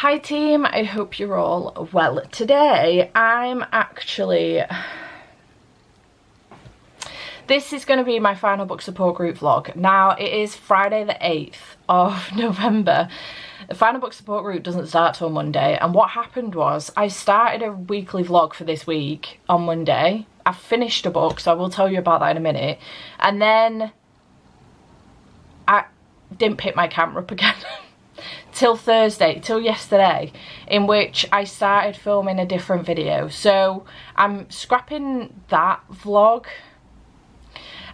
Hi team, I hope you're all well. Today I'm actually, this is going to be my final book support group vlog. Now it is Friday the 8th of November. The final book support group doesn't start till Monday, and what happened was I started a weekly vlog for this week on Monday. I finished a book, so I will tell you about that in a minute, and then I didn't pick my camera up again. till yesterday, in which I started filming a different video. So I'm scrapping that vlog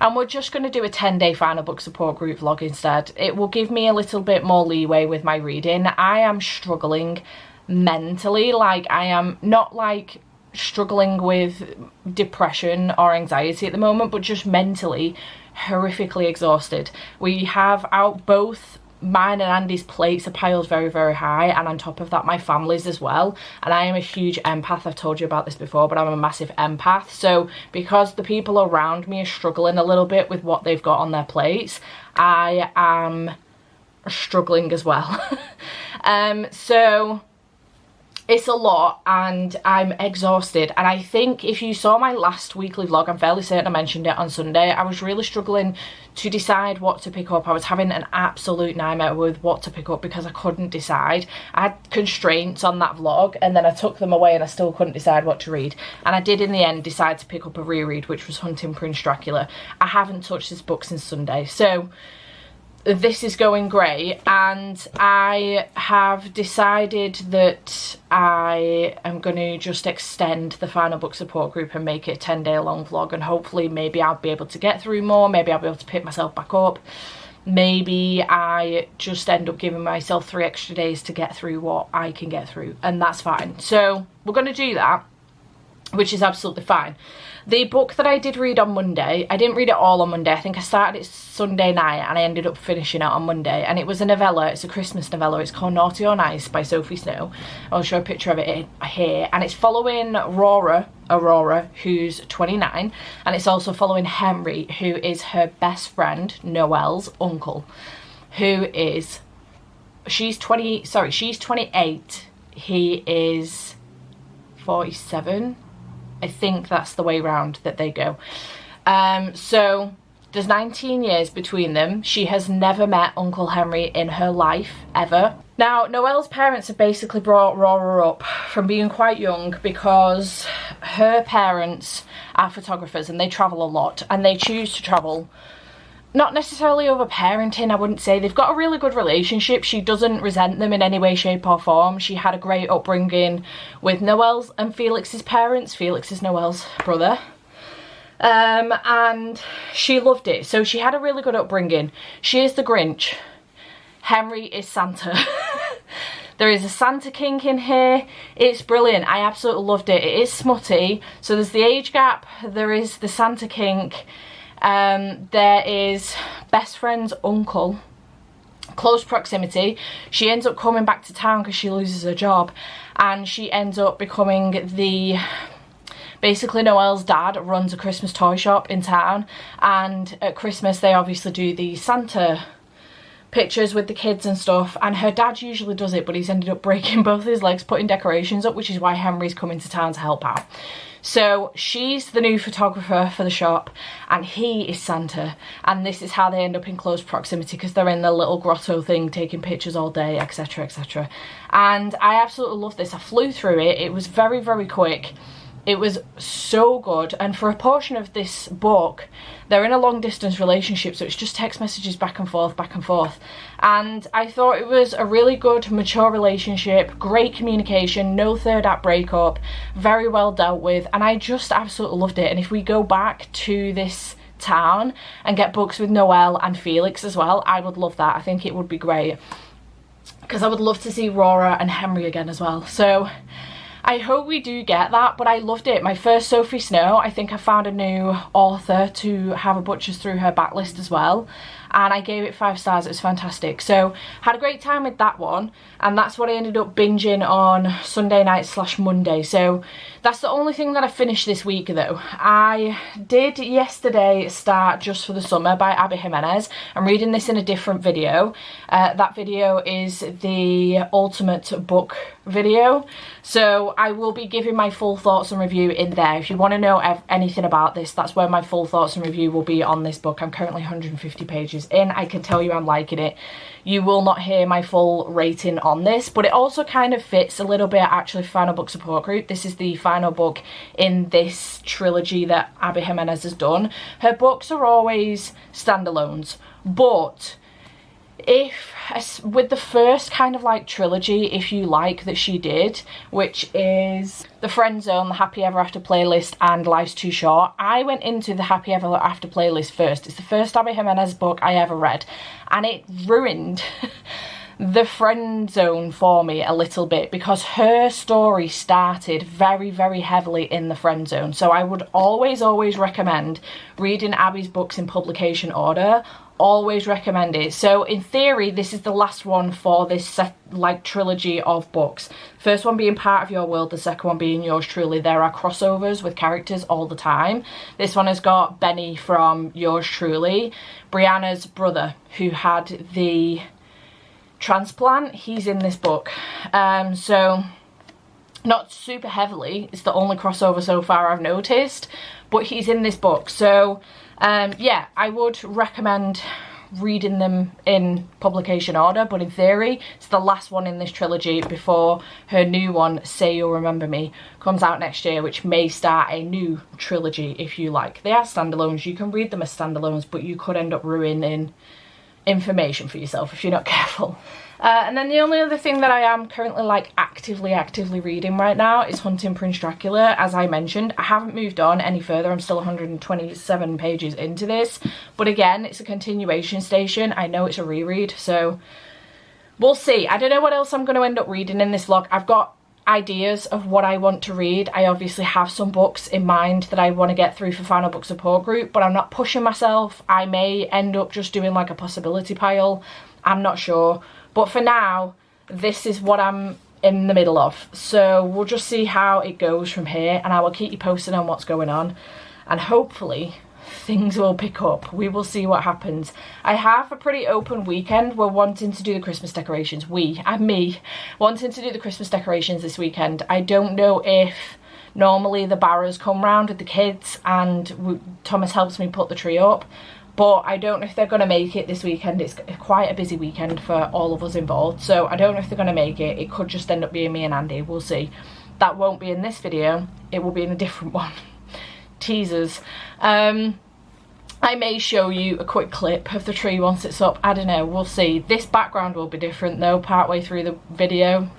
and we're just going to do a 10-day final book support group vlog instead. It will give me a little bit more leeway with my reading. I am struggling mentally, like I am not like struggling with depression or anxiety at the moment, but just mentally horrifically exhausted. We have out both mine and Andy's plates are piled very, very high, and on top of that my family's as well. And I am a huge empath. I've told you about this before, but I'm a massive empath. So because the people around me are struggling a little bit with what they've got on their plates, I am struggling as well. So it's a lot and I'm exhausted. And I think if you saw my last weekly vlog, I'm fairly certain I mentioned it on Sunday, I was really struggling to decide what to pick up. I was having an absolute nightmare with what to pick up because I couldn't decide. I had constraints on that vlog and then I took them away and I still couldn't decide what to read. And I did in the end decide to pick up a reread, which was Hunting Prince Dracula. I haven't touched this book since Sunday, so this is going great, and I have decided that I am going to just extend the final book support group and make it a 10-day long vlog, and hopefully maybe I'll be able to get through more, maybe I'll be able to pick myself back up, maybe I just end up giving myself 3 extra days to get through what I can get through, and that's fine. So we're going to do that, which is absolutely fine. The book that I did read on Monday, I didn't read it all on Monday. I think I started it Sunday night and I ended up finishing it on Monday. And it was a novella. It's a Christmas novella. It's called Naughty or Nice by Sophie Snow. I'll show a picture of it here. And it's following Aurora, who's 29. And it's also following Henry, who is her best friend, Noelle's uncle, who is, she's 28. He is 47. I think that's the way round that they go. So there's 19 years between them. She has never met Uncle Henry in her life, ever. Now, Noelle's parents have basically brought Aurora up from being quite young because her parents are photographers and they travel a lot, and they choose to travel not necessarily over parenting, I wouldn't say. They've got a really good relationship. She doesn't resent them in any way, shape or form. She had a great upbringing with Noelle's and Felix's parents. Felix is Noelle's brother. And she loved it. So she had a really good upbringing. She is the Grinch. Henry is Santa. There is a Santa kink in here. It's brilliant. I absolutely loved it. It is smutty. So there's the age gap. There is the Santa kink. There is best friend's uncle, close proximity. She ends up coming back to town because she loses her job, and she ends up becoming basically Noelle's dad runs a Christmas toy shop in town, and at Christmas they obviously do the Santa pictures with the kids and stuff, and her dad usually does it, but he's ended up breaking both his legs putting decorations up, which is why Henry's coming to town to help out. So she's the new photographer for the shop and he is Santa, and this is how they end up in close proximity because they're in the little grotto thing taking pictures all day, etc, etc. And I absolutely love this. I flew through it. It was very, very quick. It was so good, and for a portion of this book they're in a long distance relationship, so it's just text messages back and forth, and I thought it was a really good mature relationship, great communication, no third act breakup, very well dealt with, and I just absolutely loved it. And if we go back to this town and get books with Noelle and Felix as well, I would love that. I think it would be great because I would love to see Aurora and Henry again as well. So I hope we do get that, but I loved it. My first Sophie Snow, I think I found a new author to have a butchers through her backlist as well, and I gave it 5 stars. It was fantastic. So had a great time with that one, and that's what I ended up binging on Sunday night / Monday. So that's the only thing that I finished this week though. I did yesterday start Just for the Summer by Abby Jimenez. I'm reading this in a different video. That video is the ultimate book video, so I will be giving my full thoughts and review in there. If you want to know anything about this, that's where my full thoughts and review will be on this book. I'm currently 150 pages in. I can tell you I'm liking it. You will not hear my full rating on this, but it also kind of fits a little bit actually Final Book Support Group. This is the final book in this trilogy that Abby Jimenez has done. Her books are always standalones, but with the first kind of like trilogy, if you like, that she did, which is The Friend Zone, the Happy Ever After playlist, and Life's Too Short, I went into the Happy Ever After playlist first. It's the first Abby Jimenez book I ever read, and it ruined the Friend Zone for me a little bit because her story started very, very heavily in the friend zone. So I would always recommend reading Abby's books in publication order. Always recommend it. So in theory, this is the last one for this like trilogy of books. First one being Part of Your World, the second one being Yours Truly. There are crossovers with characters all the time. This one has got Benny from Yours Truly, Brianna's brother who had the transplant. He's in this book. So not super heavily, it's the only crossover so far I've noticed, but he's in this book. So yeah, I would recommend reading them in publication order, but in theory it's the last one in this trilogy before her new one, Say You'll Remember Me, comes out next year, which may start a new trilogy if you like. They are standalones, you can read them as standalones, but you could end up ruining information for yourself if you're not careful. And then the only other thing that I am currently like actively reading right now is Hunting Prince Dracula. As I mentioned, I haven't moved on any further. I'm still 127 pages into this, but again, it's a continuation station. I know it's a reread, so we'll see. I don't know what else I'm going to end up reading in this vlog. I've got ideas of what I want to read. I obviously have some books in mind that I want to get through for Final Book Support Group, but I'm not pushing myself. I may end up just doing like a possibility pile. I'm not sure. But for now, this is what I'm in the middle of. So we'll just see how it goes from here, and I will keep you posted on what's going on. And hopefully things will pick up. We will see what happens. I have a pretty open weekend. We're wanting to do the Christmas decorations. Me wanting to do the Christmas decorations this weekend. I don't know if normally the Barras come round with the kids and Thomas helps me put the tree up, but I don't know if they're going to make it this weekend. It's quite a busy weekend for all of us involved, so I don't know if they're going to make it. It could just end up being me and Andy. We'll see. That won't be in this video. It will be in a different one. Teasers. I may show you a quick clip of the tree once it's up. I don't know. We'll see. This background will be different though partway through the video.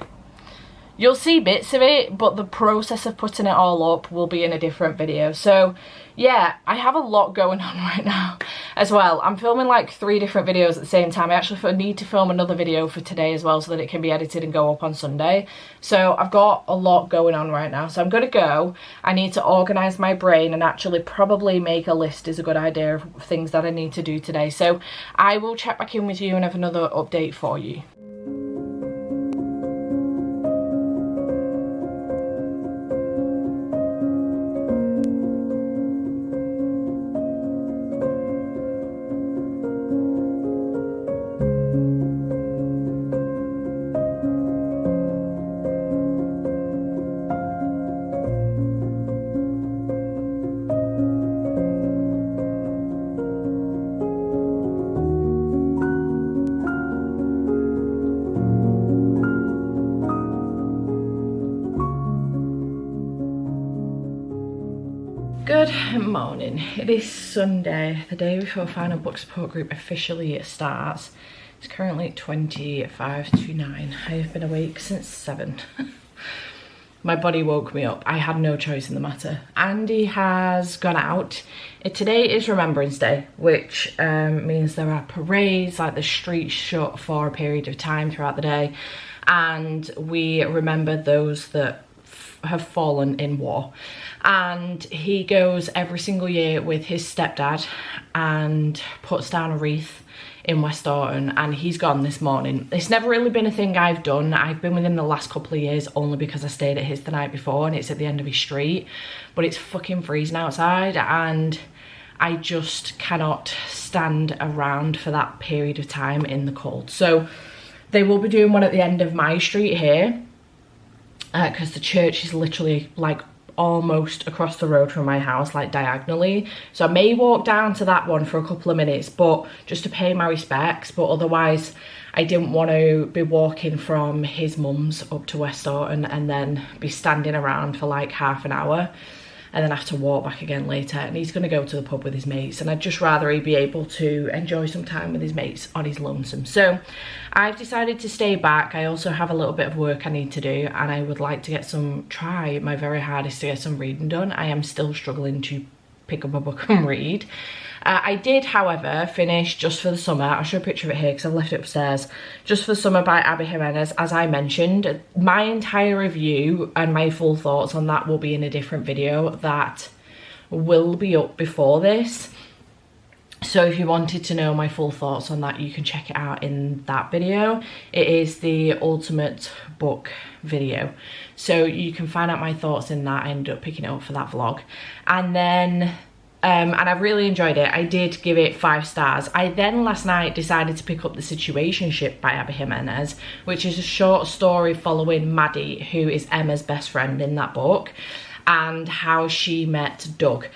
You'll see bits of it, but the process of putting it all up will be in a different video. So yeah, I have a lot going on right now as well. I'm filming like 3 different videos at the same time. I actually need to film another video for today as well so that it can be edited and go up on Sunday. So I've got a lot going on right now. So I'm gonna go. I need to organize my brain and actually probably make a list is a good idea of things that I need to do today. So I will check back in with you and have another update for you. Good morning. It is Sunday, the day before Final Book Support Group officially starts. It's currently 25 to 9. I have been awake since 7. My body woke me up. I had no choice in the matter. Andy has gone out. Today is Remembrance Day, which means there are parades, like the streets shut for a period of time throughout the day, and we remember those that have fallen in war, and he goes every single year with his stepdad and puts down a wreath in West Orton, and he's gone this morning. It's never really been a thing I've done. I've been with him the last couple of years only because I stayed at his the night before, and it's at the end of his street, but it's fucking freezing outside and I just cannot stand around for that period of time in the cold. So they will be doing one at the end of my street here, because the church is literally like almost across the road from my house, like diagonally. So I may walk down to that one for a couple of minutes, but just to pay my respects. But otherwise I didn't want to be walking from his mum's up to West Orton and then be standing around for like half an hour and then have to walk back again later. And he's going to go to the pub with his mates, and I'd just rather he be able to enjoy some time with his mates on his lonesome. So I've decided to stay back. I also have a little bit of work I need to do, and I would like to try my very hardest to get some reading done. I am still struggling to pick up a book and read. I did, however, finish Just for the Summer. I'll show a picture of it here because I've left it upstairs. Just for the Summer by Abby Jimenez. As I mentioned, my entire review and my full thoughts on that will be in a different video that will be up before this. So if you wanted to know my full thoughts on that, you can check it out in that video. It is the ultimate book video. So you can find out my thoughts in that. I ended up picking it up for that vlog. And then and I've really enjoyed it. I did give it 5 stars. I then last night decided to pick up The Situationship by Abby Jimenez, which is a short story following Maddie, who is Emma's best friend in that book, and how she met Doug.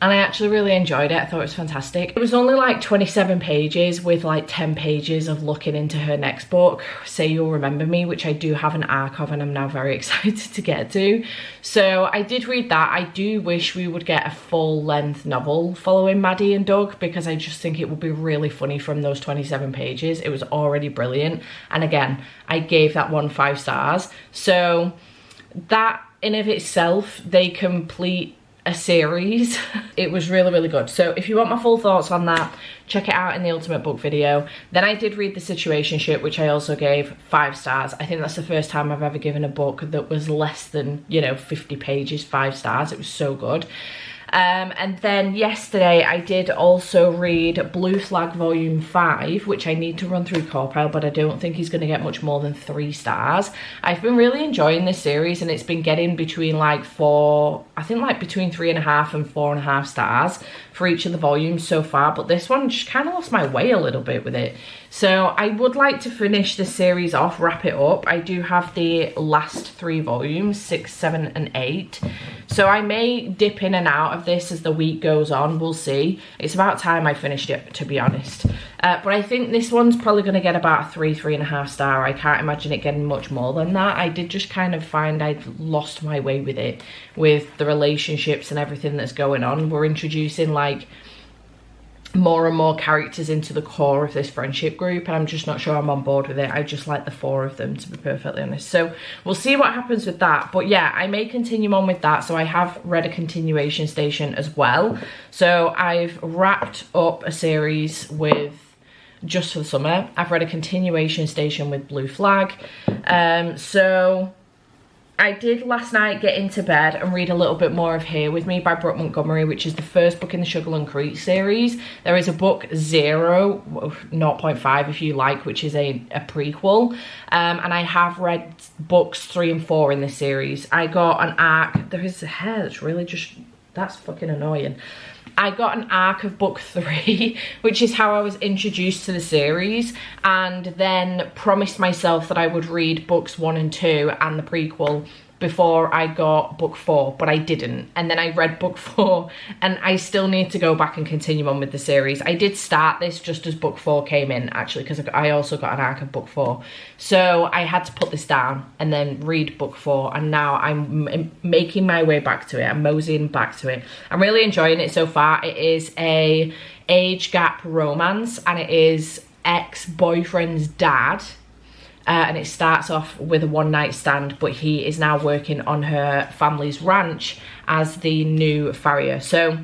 And I actually really enjoyed it. I thought it was fantastic. It was only like 27 pages with like 10 pages of looking into her next book, Say You'll Remember Me, which I do have an arc of and I'm now very excited to get to. So I did read that. I do wish we would get a full-length novel following Maddie and Doug, because I just think it would be really funny from those 27 pages. It was already brilliant. And again, I gave that one 5 stars. So that in of itself, they complete a series. It was really, really good. So if you want my full thoughts on that, check it out in the ultimate book video. Then I did read The Situationship, which I also gave 5 stars. I think that's the first time I've ever given a book that was less than, you know, 50 pages 5 stars. It was so good. And then yesterday I did also read Blue Flag Volume 5, which I need to run through Corpile, but I don't think he's going to get much more than 3 stars. I've been really enjoying this series, and it's been getting between like 4, I think like between 3.5 and 4.5 stars for each of the volumes so far, but this one just kind of lost my way a little bit with it. So I would like to finish this series off, wrap it up. I do have the last 3 volumes, 6, 7 and 8. So I may dip in and out of this as the week goes on, we'll see. It's about time I finished it, to be honest. But I think this one's probably going to get about a 3, 3.5 star. I can't imagine it getting much more than that. I did just kind of find I'd lost my way with it, with the relationships and everything that's going on. We're introducing like more and more characters into the core of this friendship group, and I'm just not sure I'm on board with it. I just like the 4 of them, to be perfectly honest. So we'll see what happens with that. But yeah, I may continue on with that. So I have read A Continuation Station as well. So I've wrapped up a series with Just for the Summer. I've read A Continuation Station with Blue Flag. So I did last night get into bed and read a little bit more of Here With Me by Brooke Montgomery, which is the first book in the Sugarland Creek series. There is a book 0.5 if you like, which is a prequel. And I have read books 3 and 4 in this series. I got an arc. There is a hair that's really just, that's fucking annoying. I got an arc of book 3, which is how I was introduced to the series, and then promised myself that I would read books 1 and 2 and the prequel before I got book 4, but I didn't. And then I read book 4, and I still need to go back and continue on with the series. I did start this just as book 4 came in, actually, because I also got an arc of book 4. So I had to put this down and then read book 4, and now I'm making my way back to it. I'm moseying back to it. I'm really enjoying it so far. It is a age gap romance, and it is ex-boyfriend's dad. And it starts off with a one-night stand, but he is now working on her family's ranch as the new farrier. So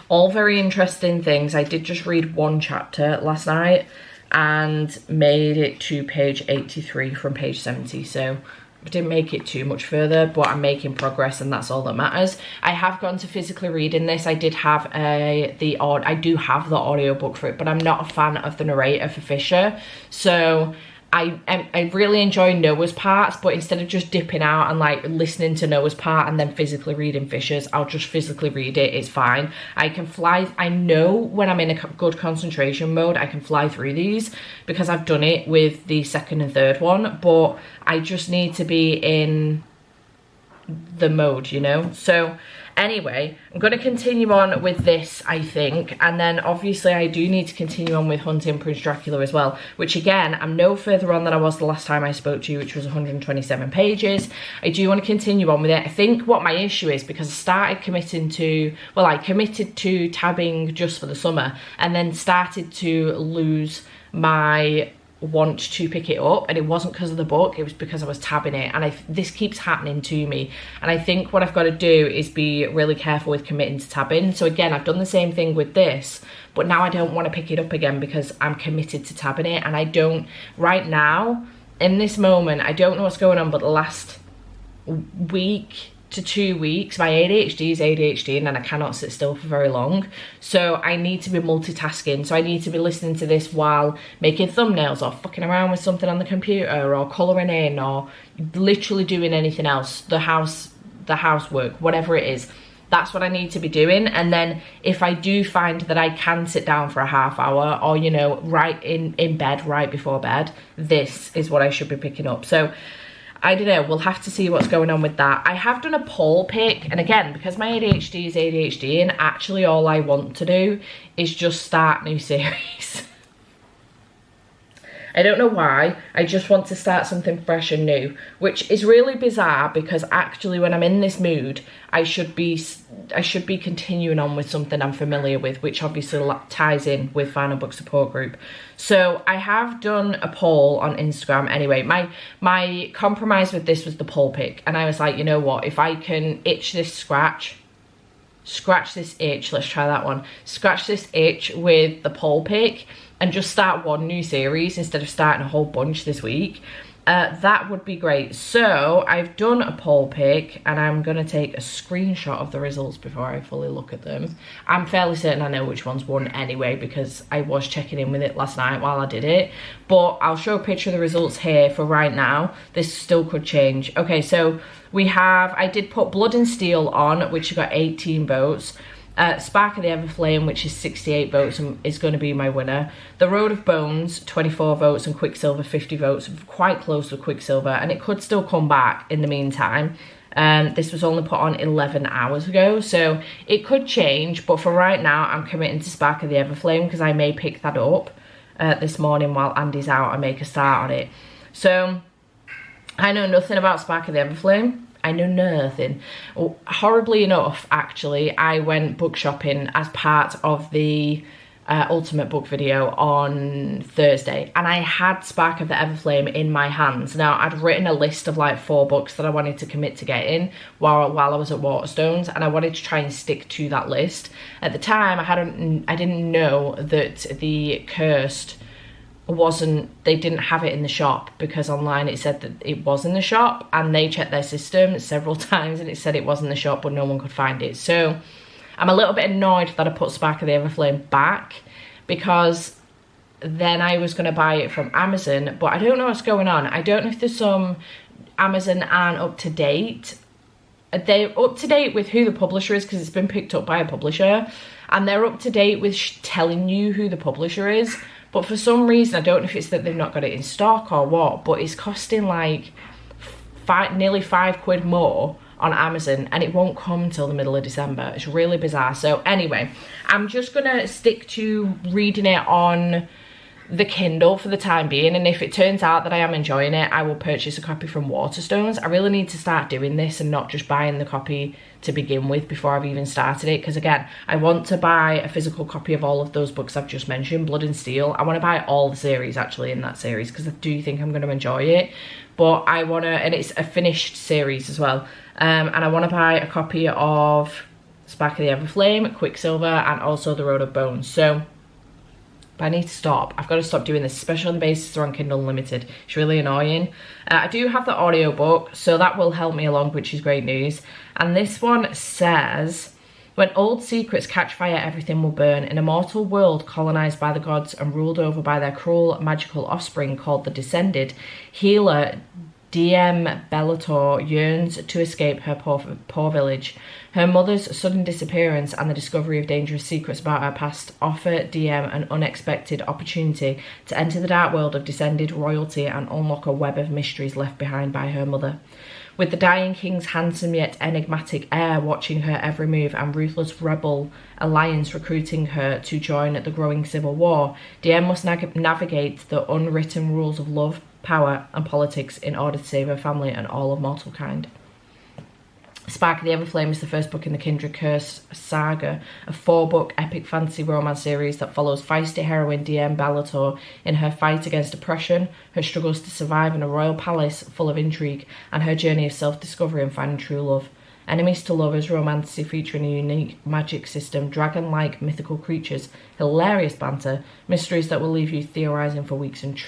all very interesting things. I did just read 1 chapter last night and made it to page 83 from page 70. So didn't make it too much further, but I'm making progress, and that's all that matters. I have gone to physically reading this. I did have I do have the audiobook for it, but I'm not a fan of the narrator for Fisher. So I really enjoy Noah's parts, but instead of just dipping out and like listening to Noah's part and then physically reading Fisher's, I'll just physically read it. It's fine. I can fly. I know when I'm in a good concentration mode, I can fly through these because I've done it with the second and third one, but I just need to be in the mode, you know? So anyway, I'm going to continue on with this, I think, and then obviously I do need to continue on with Hunting Prince Dracula as well, which again, I'm no further on than I was the last time I spoke to you, which was 127 pages. I do want to continue on with it. I think what my issue is, because I started committing to, well, I committed to tabbing just for the summer and then started to lose my want to pick it up, and it wasn't because of the book, it was because I was tabbing it, and this keeps happening to me, and I think what I've got to do is be really careful with committing to tabbing. So again, I've done the same thing with this, but now I don't want to pick it up again because I'm committed to tabbing it, and I don't, right now, in this moment, I don't know what's going on, but the last week to 2 weeks, my ADHD is ADHD, and then I cannot sit still for very long. So I need to be multitasking. So I need to be listening to this while making thumbnails or fucking around with something on the computer or colouring in or literally doing anything else, the housework, whatever it is. That's what I need to be doing. And then if I do find that I can sit down for a half hour or, you know, right in bed, right before bed, this is what I should be picking up. So I don't know, we'll have to see what's going on with that. I have done a poll pick, and again, because my ADHD is ADHD, and actually all I want to do is just start new series. I don't know why, I just want to start something fresh and new, which is really bizarre because actually when I'm in this mood, I should be continuing on with something I'm familiar with, which obviously ties in with Final Book Support Group. So I have done a poll on Instagram anyway. My compromise with this was the poll pick, and I was like, you know what, if I can scratch this itch, let's try that one, scratch this itch with the poll pick and just start one new series instead of starting a whole bunch this week, that would be great. So I've done a poll pick, and I'm going to take a screenshot of the results before I fully look at them. I'm fairly certain I know which one's won anyway because I was checking in with it last night while I did it, but I'll show a picture of the results here for right now. This still could change. Okay, so we have, I did put Blood and Steel on, which got 18 votes. Spark of the Everflame, which is 68 votes and is going to be my winner. The Road of Bones, 24 votes, and Quicksilver, 50 votes. Quite close with Quicksilver, and it could still come back in the meantime. This was only put on 11 hours ago, so it could change, but for right now, I'm committing to Spark of the Everflame because I may pick that up this morning while Andy's out and make a start on it. So I know nothing about Spark of the Everflame. I know nothing. Horribly enough, actually, I went book shopping as part of the Ultimate Book video on Thursday, and I had Spark of the Everflame in my hands. Now, I'd written a list of like 4 books that I wanted to commit to getting while I was at Waterstones, and I wanted to try and stick to that list. At the time, I didn't know that the Cursed they didn't have it in the shop, because online it said that it was in the shop, and they checked their system several times and it said it was in the shop, but no one could find it. So I'm a little bit annoyed that I put Spark of the Everflame back, because then I was going to buy it from Amazon, but I don't know what's going on. I don't know if there's some Amazon aren't up to date. They're up to date with who the publisher is because it's been picked up by a publisher, and they're up to date with telling you who the publisher is. But for some reason, I don't know if it's that they've not got it in stock or what, but it's costing like nearly £5 more on Amazon, and it won't come till the middle of December. It's really bizarre. So anyway, I'm just gonna stick to reading it on the Kindle for the time being, and if it turns out that I am enjoying it, I will purchase a copy from Waterstones. I really need to start doing this and not just buying the copy to begin with before I've even started it, because again, I want to buy a physical copy of all of those books I've just mentioned, Blood and Steel. I want to buy all the series actually in that series, because I do think I'm going to enjoy it, but I want to, and it's a finished series as well, and I want to buy a copy of Spark of the Everflame, Quicksilver, and also The Road of Bones. So But I need to stop. I've got to stop doing this, especially on the basis they're on Kindle Unlimited. It's really annoying. I do have the audiobook, so that will help me along, which is great news. And this one says, when old secrets catch fire, everything will burn. In a mortal world colonized by the gods and ruled over by their cruel, magical offspring called the Descended, healer DM Bellator yearns to escape her poor village. Her mother's sudden disappearance and the discovery of dangerous secrets about her past offer DM an unexpected opportunity to enter the dark world of Descended royalty and unlock a web of mysteries left behind by her mother. With the dying king's handsome yet enigmatic heir watching her every move and ruthless rebel alliance recruiting her to join the growing civil war, DM must navigate the unwritten rules of love, power and politics in order to save her family and all of mortal kind. Spark of the Everflame is the first book in the Kindred Curse saga, a 4-book epic fantasy romance series that follows feisty heroine DM Bellator in her fight against oppression, her struggles to survive in a royal palace full of intrigue, and her journey of self-discovery and finding true love. Enemies to lovers romance featuring a unique magic system, dragon-like mythical creatures, hilarious banter, mysteries that will leave you theorising for weeks, and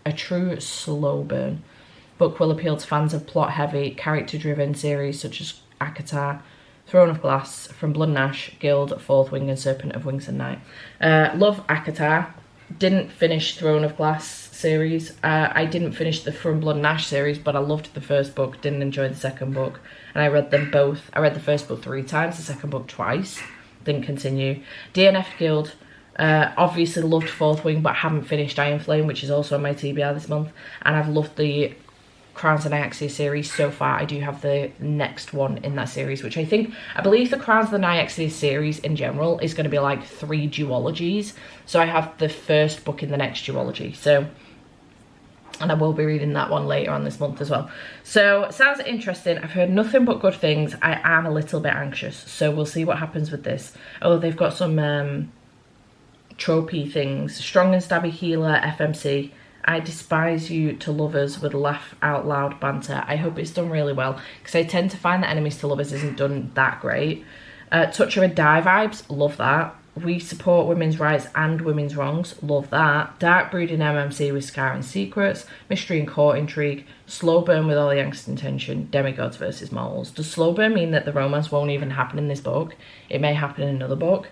a true slow burn. Book will appeal to fans of plot-heavy, character-driven series such as ACOTAR, Throne of Glass, From Blood and Ash, Guild, Fourth Wing and Serpent of Wings and Night. Love ACOTAR. Didn't finish Throne of Glass series. I didn't finish the From Blood and Ash series, but I loved the first book, didn't enjoy the second book. And I read them both. I read the first book 3 times, the second book twice. Didn't continue. DNF Guild. Obviously loved Fourth Wing, but haven't finished Everflame, which is also on my TBR this month. And I've loved the Crowns of the Nyaxia series so far. I do have the next one in that series, which I believe the Crowns of the Nyaxia series in general is going to be like 3 duologies. So I have the first book in the next duology. So, and I will be reading that one later on this month as well. So it sounds interesting. I've heard nothing but good things. I am a little bit anxious, so we'll see what happens with this. Oh, they've got some tropey things. Strong and stabby healer, FMC. I despise you to lovers with laugh out loud banter. I hope it's done really well, because I tend to find that enemies to lovers isn't done that great. Touch of a Die vibes, love that. We support women's rights and women's wrongs, love that. Dark brooding MMC with Scar and Secrets, mystery and court intrigue, slow burn with all the angst and tension, demigods versus mortals. Does slow burn mean that the romance won't even happen in this book? It may happen in another book,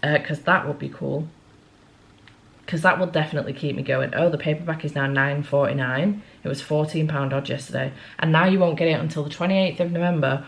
because that would be cool. Because that will definitely keep me going. Oh, the paperback is now £9.49. It was £14 odd yesterday. And now you won't get it until the 28th of November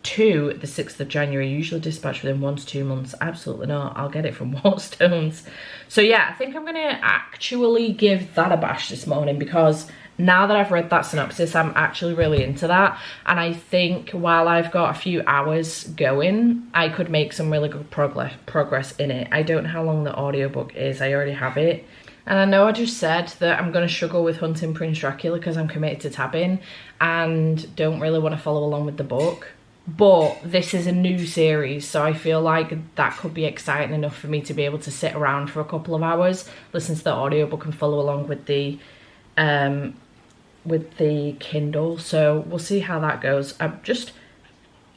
to the 6th of January. Usually dispatched within 1 to 2 months. Absolutely not. I'll get it from Waterstones. So yeah, I think I'm going to actually give that a bash this morning, because now that I've read that synopsis, I'm actually really into that. And I think while I've got a few hours going, I could make some really good progress in it. I don't know how long the audiobook is. I already have it. And I know I just said that I'm going to struggle with hunting Prince Dracula because I'm committed to tabbing and don't really want to follow along with the book. But this is a new series, so I feel like that could be exciting enough for me to be able to sit around for a couple of hours, listen to the audiobook and follow along with the Kindle. So we'll see how that goes. I'm just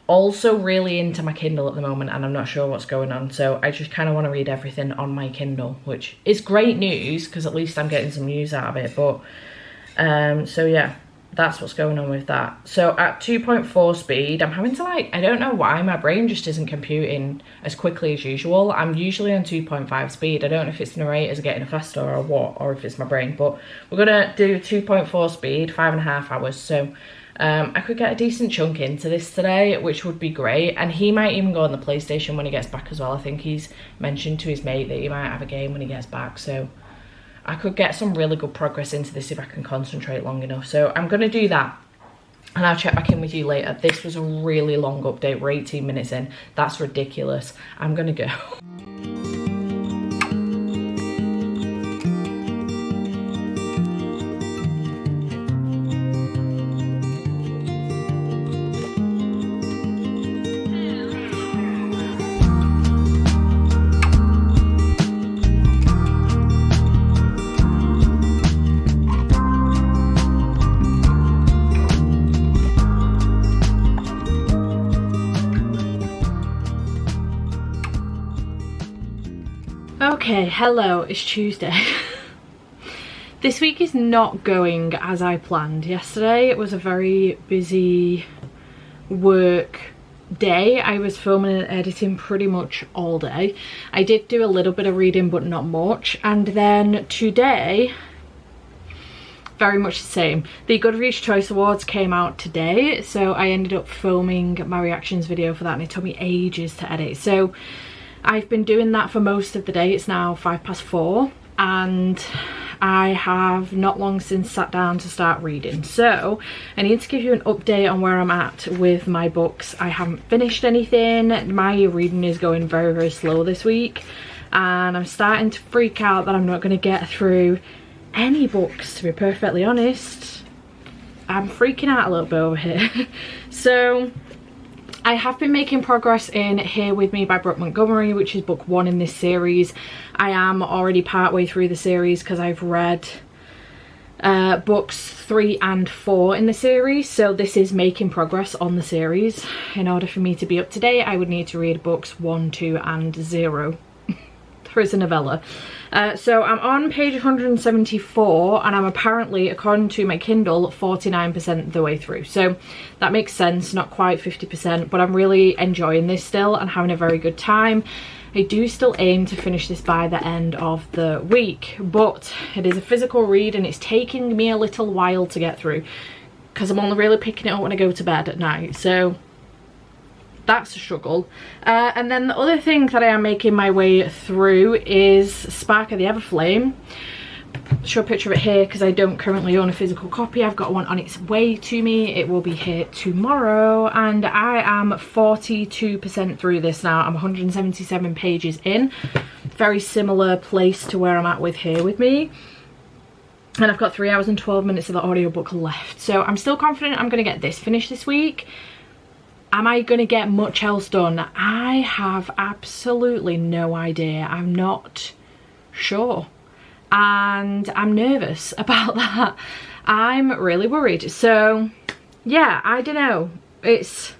also really into my Kindle at the moment, and I'm not sure what's going on, so I just kind of want to read everything on my Kindle, which is great news because at least I'm getting some news out of it. But so yeah, that's what's going on with that. So at 2.4 speed, I'm having to I don't know why my brain just isn't computing as quickly as usual. I'm usually on 2.5 speed. I don't know if it's narrators getting faster or what, or if it's my brain, but we're gonna do 2.4 speed, 5.5 hours. So I could get a decent chunk into this today, which would be great. And he might even go on the PlayStation when he gets back as well. I think he's mentioned to his mate that he might have a game when he gets back. So I could get some really good progress into this if I can concentrate long enough. So I'm going to do that, and I'll check back in with you later. This was a really long update. We're 18 minutes in. That's ridiculous. I'm going to go. Okay, hello, it's Tuesday. This week is not going as I planned. Yesterday it was a very busy work day. I was filming and editing pretty much all day. I did do a little bit of reading but not much, and then today very much the same. The Goodreads Choice Awards came out today, so I ended up filming my reactions video for that, and it took me ages to edit. So I've been doing that for most of the day. It's now 4:05 and I have not long since sat down to start reading. So I need to give you an update on where I'm at with my books. I haven't finished anything. My reading is going very, very slow this week, and I'm starting to freak out that I'm not going to get through any books, to be perfectly honest. I'm freaking out a little bit over here. So I have been making progress in Here With Me by Brooke Montgomery, which is book 1 in this series. I am already part way through the series because I've read books 3 and 4 in the series, so this is making progress on the series. In order for me to be up to date, I would need to read books 1, 2 and 0. There is a novella. So I'm on page 174 and I'm apparently, according to my Kindle, 49% the way through. So that makes sense, not quite 50%, but I'm really enjoying this still and having a very good time. I do still aim to finish this by the end of the week, but it is a physical read and it's taking me a little while to get through because I'm only really picking it up when I go to bed at night. So that's a struggle. And then the other thing that I am making my way through is Spark of the Everflame. I'll show a picture of it here because I don't currently own a physical copy. I've got one on its way to me. It will be here tomorrow, and I am 42% through this now. I'm 177 pages in. Very similar place to where I'm at with Here With Me. And I've got 3 hours and 12 minutes of the audiobook left. So I'm still confident I'm going to get this finished this week. Am I going to get much else done? I have absolutely no idea. I'm not sure. And I'm nervous about that. I'm really worried. So yeah, I don't know. It's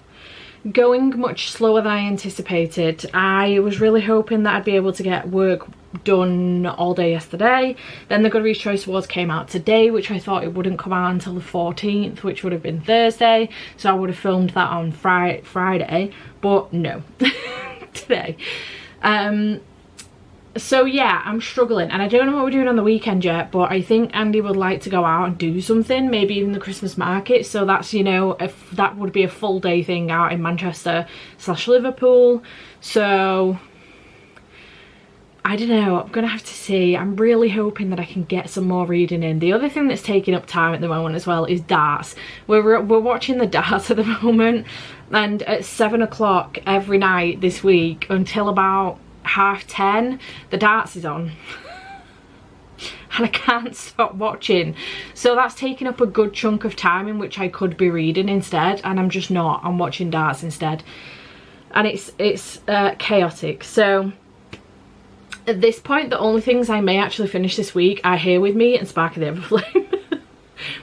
going much slower than I anticipated. I was really hoping that I'd be able to get work done all day yesterday. Then the Goodreads Choice Awards came out today, which I thought it wouldn't come out until the 14th, which would have been Thursday, so I would have filmed that on Friday, but no. Today. So yeah, I'm struggling, and I don't know what we're doing on the weekend yet, but I think Andy would like to go out and do something, maybe even the Christmas market. So that's, you know, if that would be a full day thing out in Manchester / Liverpool. So I don't know, I'm gonna have to see. I'm really hoping that I can get some more reading in. The other thing that's taking up time at the moment as well is darts. We're watching the darts at the moment, and at 7 o'clock every night this week until about 10:30 the darts is on. And I can't stop watching. So that's taking up a good chunk of time in which I could be reading instead, and I'm just not. I'm watching darts instead, and it's chaotic. So at this point, the only things I may actually finish this week are Here With Me and Spark of the Everflame,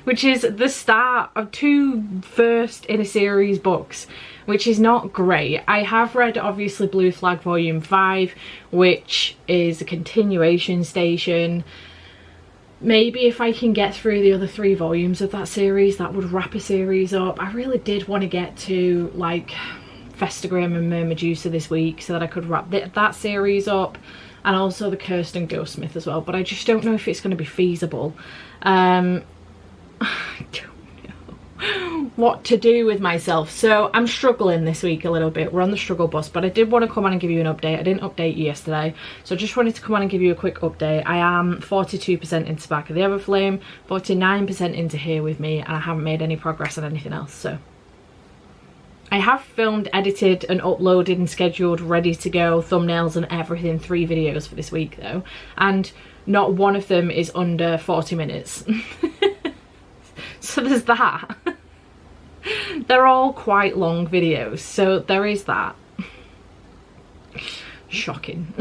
which is the start of 2 first in a series books, which is not great. I have read obviously Blue Flag Volume 5, which is a continuation station. Maybe if I can get through the other 3 volumes of that series, that would wrap a series up. I really did want to get to like Festagram and Mer Medusa this week so that I could wrap that series up, and also the Kirsten Ghostsmith as well, but I just don't know if it's going to be feasible. I don't know what to do with myself, so I'm struggling this week a little bit. We're on the struggle bus, but I did want to come on and give you an update. I didn't update you yesterday, so I just wanted to come on and give you a quick update. I am 42% into Spark of the Everflame, 49% into Here With Me, and I haven't made any progress on anything else. So I have filmed, edited and uploaded and scheduled, ready to go, thumbnails and everything, 3 videos for this week though, and not one of them is under 40 minutes. So there's that. They're all quite long videos, so there is that. Shocking.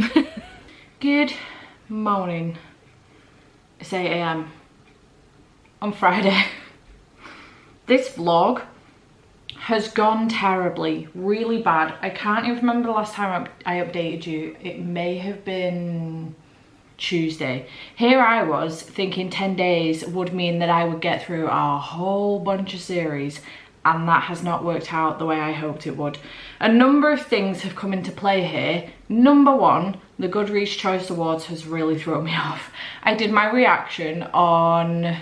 Good morning. It's 8 AM on Friday. This vlog has gone terribly, really bad. I can't even remember the last time I updated you. It may have been Tuesday. Here I was thinking 10 days would mean that I would get through a whole bunch of series, and that has not worked out the way I hoped it would. A number of things have come into play here. Number one, the Goodreads Choice Awards has really thrown me off. I did my reaction on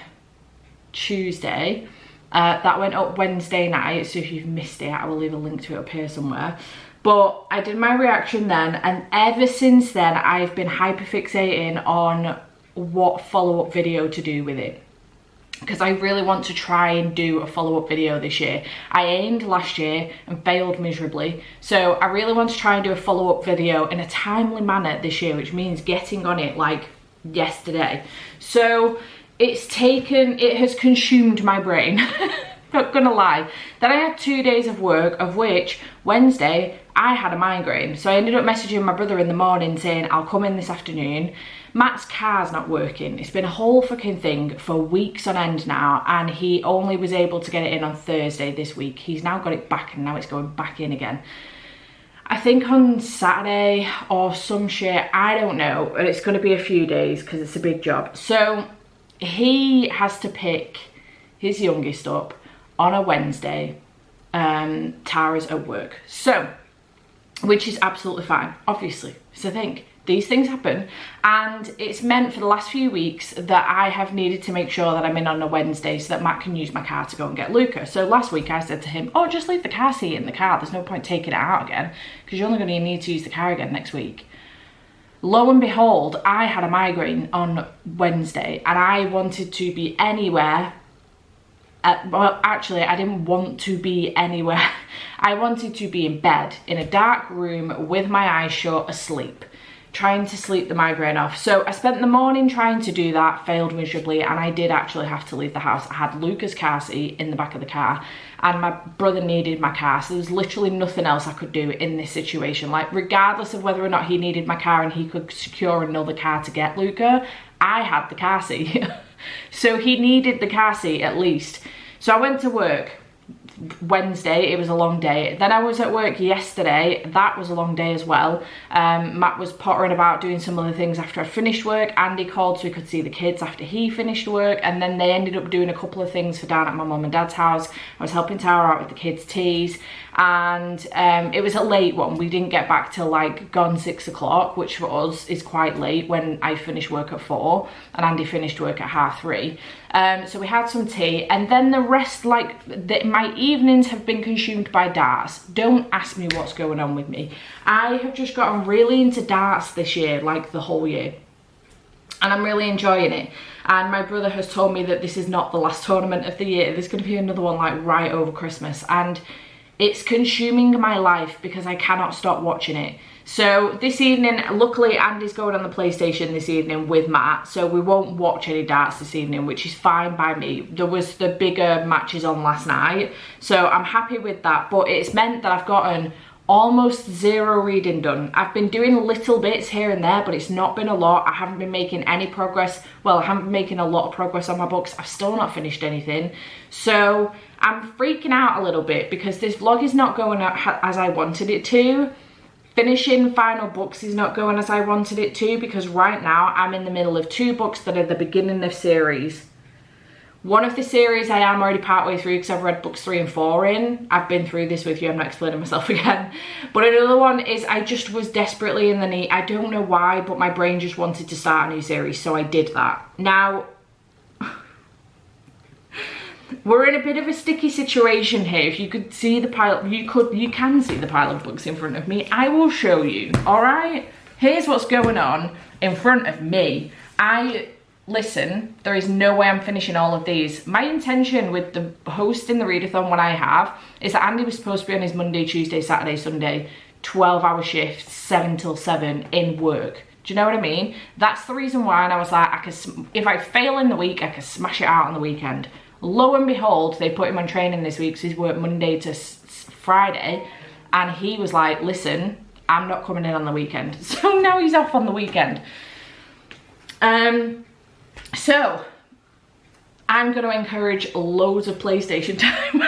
Tuesday. That went up Wednesday night, so if you've missed it, I will leave a link to it up here somewhere. But I did my reaction then, and ever since then, I've been hyperfixating on what follow-up video to do with it, because I really want to try and do a follow-up video this year. I aimed last year and failed miserably, so I really want to try and do a follow-up video in a timely manner this year, which means getting on it like yesterday. So it has consumed my brain. Not gonna lie. Then I had 2 days of work, of which Wednesday I had a migraine. So I ended up messaging my brother in the morning saying, I'll come in this afternoon. Matt's car's not working. It's been a whole fucking thing for weeks on end now, and he only was able to get it in on Thursday this week. He's now got it back, and now it's going back in again. I think on Saturday or some shit, I don't know. And it's gonna be a few days because it's a big job. So he has to pick his youngest up on a Wednesday. Tara's at work, so, which is absolutely fine, obviously. So I think these things happen, and it's meant for the last few weeks that I have needed to make sure that I'm in on a Wednesday so that Matt can use my car to go and get Luca. So last week I said to him, oh, just leave the car seat in the car, there's no point taking it out again because you're only going to need to use the car again next week. Lo and behold, I had a migraine on Wednesday, and I wanted to be anywhere. Well, actually, I didn't want to be anywhere. I wanted to be in bed, in a dark room, with my eyes shut, asleep, trying to sleep the migraine off. So I spent the morning trying to do that, failed miserably, and I did actually have to leave the house. I had Luca's car seat in the back of the car, and my brother needed my car, so there's literally nothing else I could do in this situation. Like, regardless of whether or not he needed my car and he could secure another car to get Luca, I had the car seat. So he needed the car seat at least. So I went to work Wednesday, it was a long day. Then I was at work yesterday, that was a long day as well. Matt was pottering about doing some other things after I finished work. Andy called so we could see the kids after he finished work, and then they ended up doing a couple of things for down at my mum and dad's house. I was helping Tara out with the kids' teas, and it was a late one. We didn't get back till like gone 6 o'clock, which for us is quite late when I finished work at 4 and Andy finished work at 3:30. So we had some tea, and then the rest, my evenings have been consumed by darts. Don't ask me what's going on with me. I have just gotten really into darts this year, like the whole year, and I'm really enjoying it. And my brother has told me that this is not the last tournament of the year. There's going to be another one like right over Christmas, and it's consuming my life because I cannot stop watching it. So this evening, luckily Andy's going on the PlayStation this evening with Matt, so we won't watch any darts this evening, which is fine by me. There was the bigger matches on last night, so I'm happy with that, but it's meant that I've gotten almost 0 reading done. I've been doing little bits here and there, but it's not been a lot. I haven't been making any progress. Well, I haven't been making a lot of progress on my books. I've still not finished anything. So I'm freaking out a little bit because this vlog is not going out as I wanted it to. Finishing final books is not going as I wanted it to, because right now I'm in the middle of 2 books that are the beginning of series. One of the series I am already partway through because I've read books 3 and 4 in. I've been through this with you, I'm not explaining myself again. But another one is I just was desperately in the need. I don't know why, but my brain just wanted to start a new series, so I did that. Now, we're in a bit of a sticky situation here. If you could see the pile, you can see the pile of books in front of me. I will show you, all right? Here's what's going on in front of me. Listen, there is no way I'm finishing all of these. My intention with the hosting the readathon when I have is that Andy was supposed to be on his Monday, Tuesday, Saturday, Sunday, 12-hour shifts, 7 till 7 in work. Do you know what I mean? That's the reason why, and I was like, if I fail in the week, I can smash it out on the weekend. Lo and behold, they put him on training this week, so he's worked Monday to Friday, and he was like, listen, I'm not coming in on the weekend. So now he's off on the weekend. So I'm going to encourage loads of PlayStation time.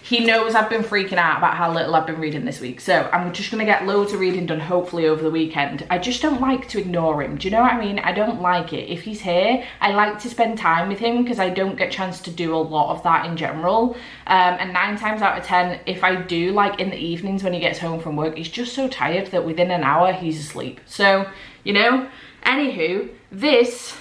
he knows I've been freaking out about how little I've been reading this week. So I'm just gonna get loads of reading done, hopefully over the weekend. I just don't like to ignore him. Do you know what I mean? I don't like it. If he's here, I like to spend time with him because I don't get a chance to do a lot of that in general. And 9 times out of 10, if I do, like in the evenings when he gets home from work, he's just so tired that within an hour he's asleep. So, you know, anywho, this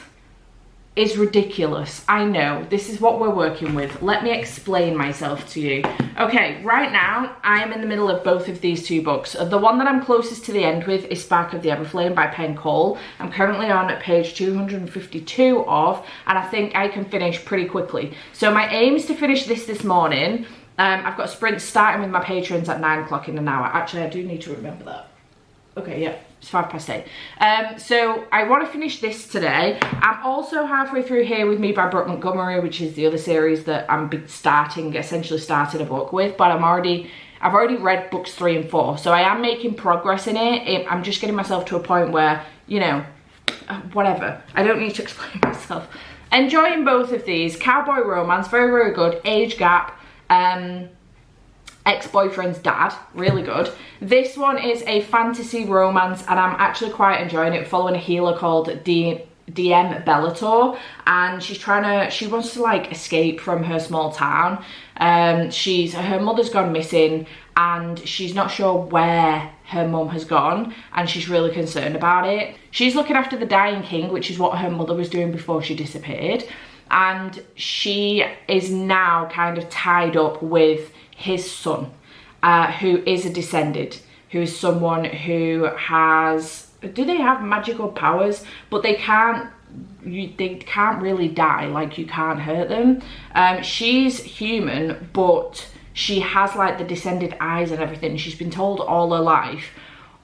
is ridiculous. I know, this is what we're working with. Let me explain myself to you. Okay, right now, I am in the middle of both of these 2 books. The one that I'm closest to the end with is Spark of the Everflame by Penn Cole. I'm currently on page 252 of, and I think I can finish pretty quickly. So my aim is to finish this morning. I've got a sprint starting with my patrons at 9 o'clock in an hour. Actually, I do need to remember that. Okay, yeah, it's 8:05. So I want to finish this today. I'm also halfway through Here With Me by Brooke Montgomery, which is the other series that I'm essentially starting a book with, but I've already read books 3 and 4, so I am making progress in it. I'm just getting myself to a point where, you know, whatever. I don't need to explain myself. Enjoying both of these. Cowboy romance, very, very good. Age gap. Ex-boyfriend's dad, really good. This one is a fantasy romance and I'm actually quite enjoying it, following a healer called DM Bellator, and she wants to like escape from her small town. Her mother's gone missing and she's not sure where her mum has gone and she's really concerned about it. She's looking after the dying king, which is what her mother was doing before she disappeared, and she is now kind of tied up with his son, who is a descendant, who is someone who has, do they have magical powers? But they can't really die, like you can't hurt them. She's human, but she has like the descended eyes and everything. She's been told all her life,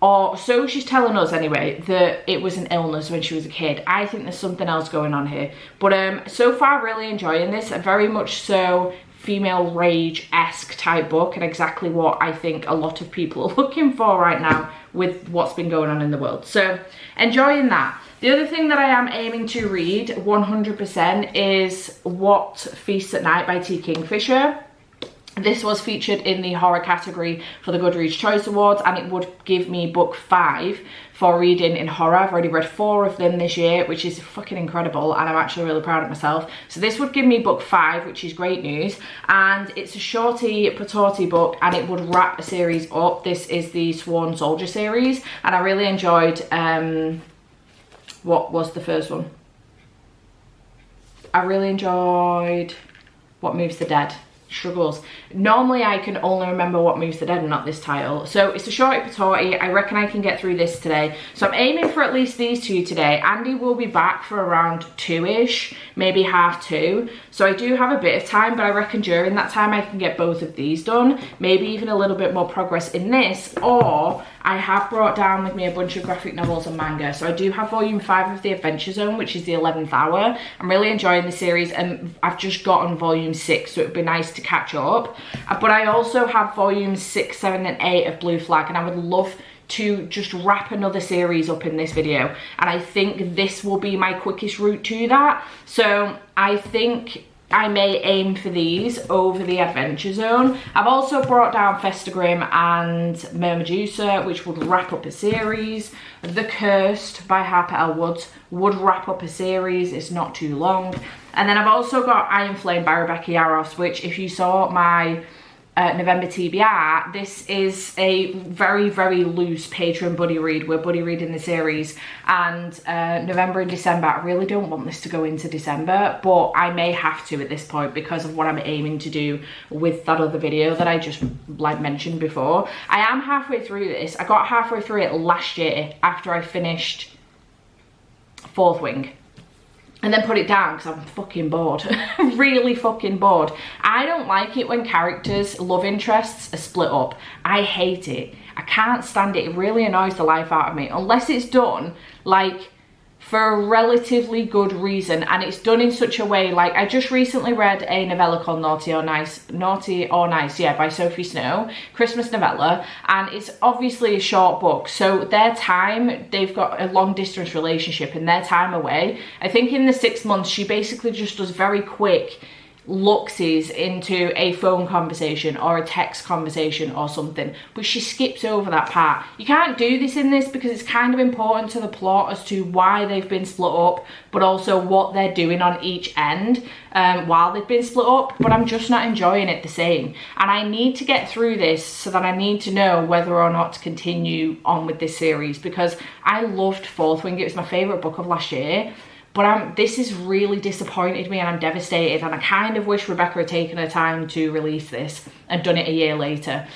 or so she's telling us anyway, that it was an illness when she was a kid. I think there's something else going on here. But so far really enjoying this, very much so female rage-esque type book, and exactly what I think a lot of people are looking for right now with what's been going on in the world. So enjoying that. The other thing that I am aiming to read 100% is What Feasts at Night by T. Kingfisher. This was featured in the horror category for the Goodreads Choice Awards, and it would give me book 5 for reading in horror. I've already read 4 of them this year, which is fucking incredible, and I'm actually really proud of myself. So this would give me book 5, which is great news, and it's a shorty patorty book, and it would wrap a series up. This is the Sworn Soldier series, and I really enjoyed, what was the first one? I really enjoyed What Moves the Dead. Struggles. Normally I can only remember What Moves the Dead and not this title. So it's a shorty patorty. I reckon I can get through this today. So I'm aiming for at least these 2 today. Andy will be back for around 2ish, maybe 2:30. So I do have a bit of time, but I reckon during that time I can get both of these done. Maybe even a little bit more progress in this, or I have brought down with me a bunch of graphic novels and manga. So I do have volume 5 of The Adventure Zone, which is the 11th hour. I'm really enjoying the series, and I've just gotten volume 6, so it would be nice to catch up. But I also have volumes 6, 7 and 8 of Blue Flag, and I would love to just wrap another series up in this video, and I think this will be my quickest route to that. So I think I may aim for these over The Adventure Zone. I've also brought down Festagrim and Mermadusa, which would wrap up a series. The Cursed by Harper L. Woods would wrap up a series. It's not too long. And then I've also got Iron Flame by Rebecca Yarros, which, if you saw my November TBR, this is a very, very loose Patreon buddy read. We're buddy reading the series, and November and December, I really don't want this to go into December, but I may have to at this point because of what I'm aiming to do with that other video that I just like mentioned before. I am halfway through this. I got halfway through it last year after I finished Fourth Wing, and then put it down because I'm fucking bored. Really fucking bored. I don't like it when characters' love interests are split up. I hate it. I can't stand it. It really annoys the life out of me. Unless it's done like for a relatively good reason, and it's done in such a way, like I just recently read a novella called Naughty or Nice, yeah, by Sophie Snow, Christmas novella, and it's obviously a short book, so their time, they've got a long distance relationship, and their time away, I think in the 6 months she basically just does very quick luxes into a phone conversation or a text conversation or something, but she skips over that part. You can't do this in this because it's kind of important to the plot as to why they've been split up, but also what they're doing on each end while they've been split up, but I'm just not enjoying it the same. And I need to get through this so that I need to know whether or not to continue on with this series, because I loved Fourth Wing. It was my favourite book of last year. But this has really disappointed me and I'm devastated, and I kind of wish Rebecca had taken her time to release this and done it a year later.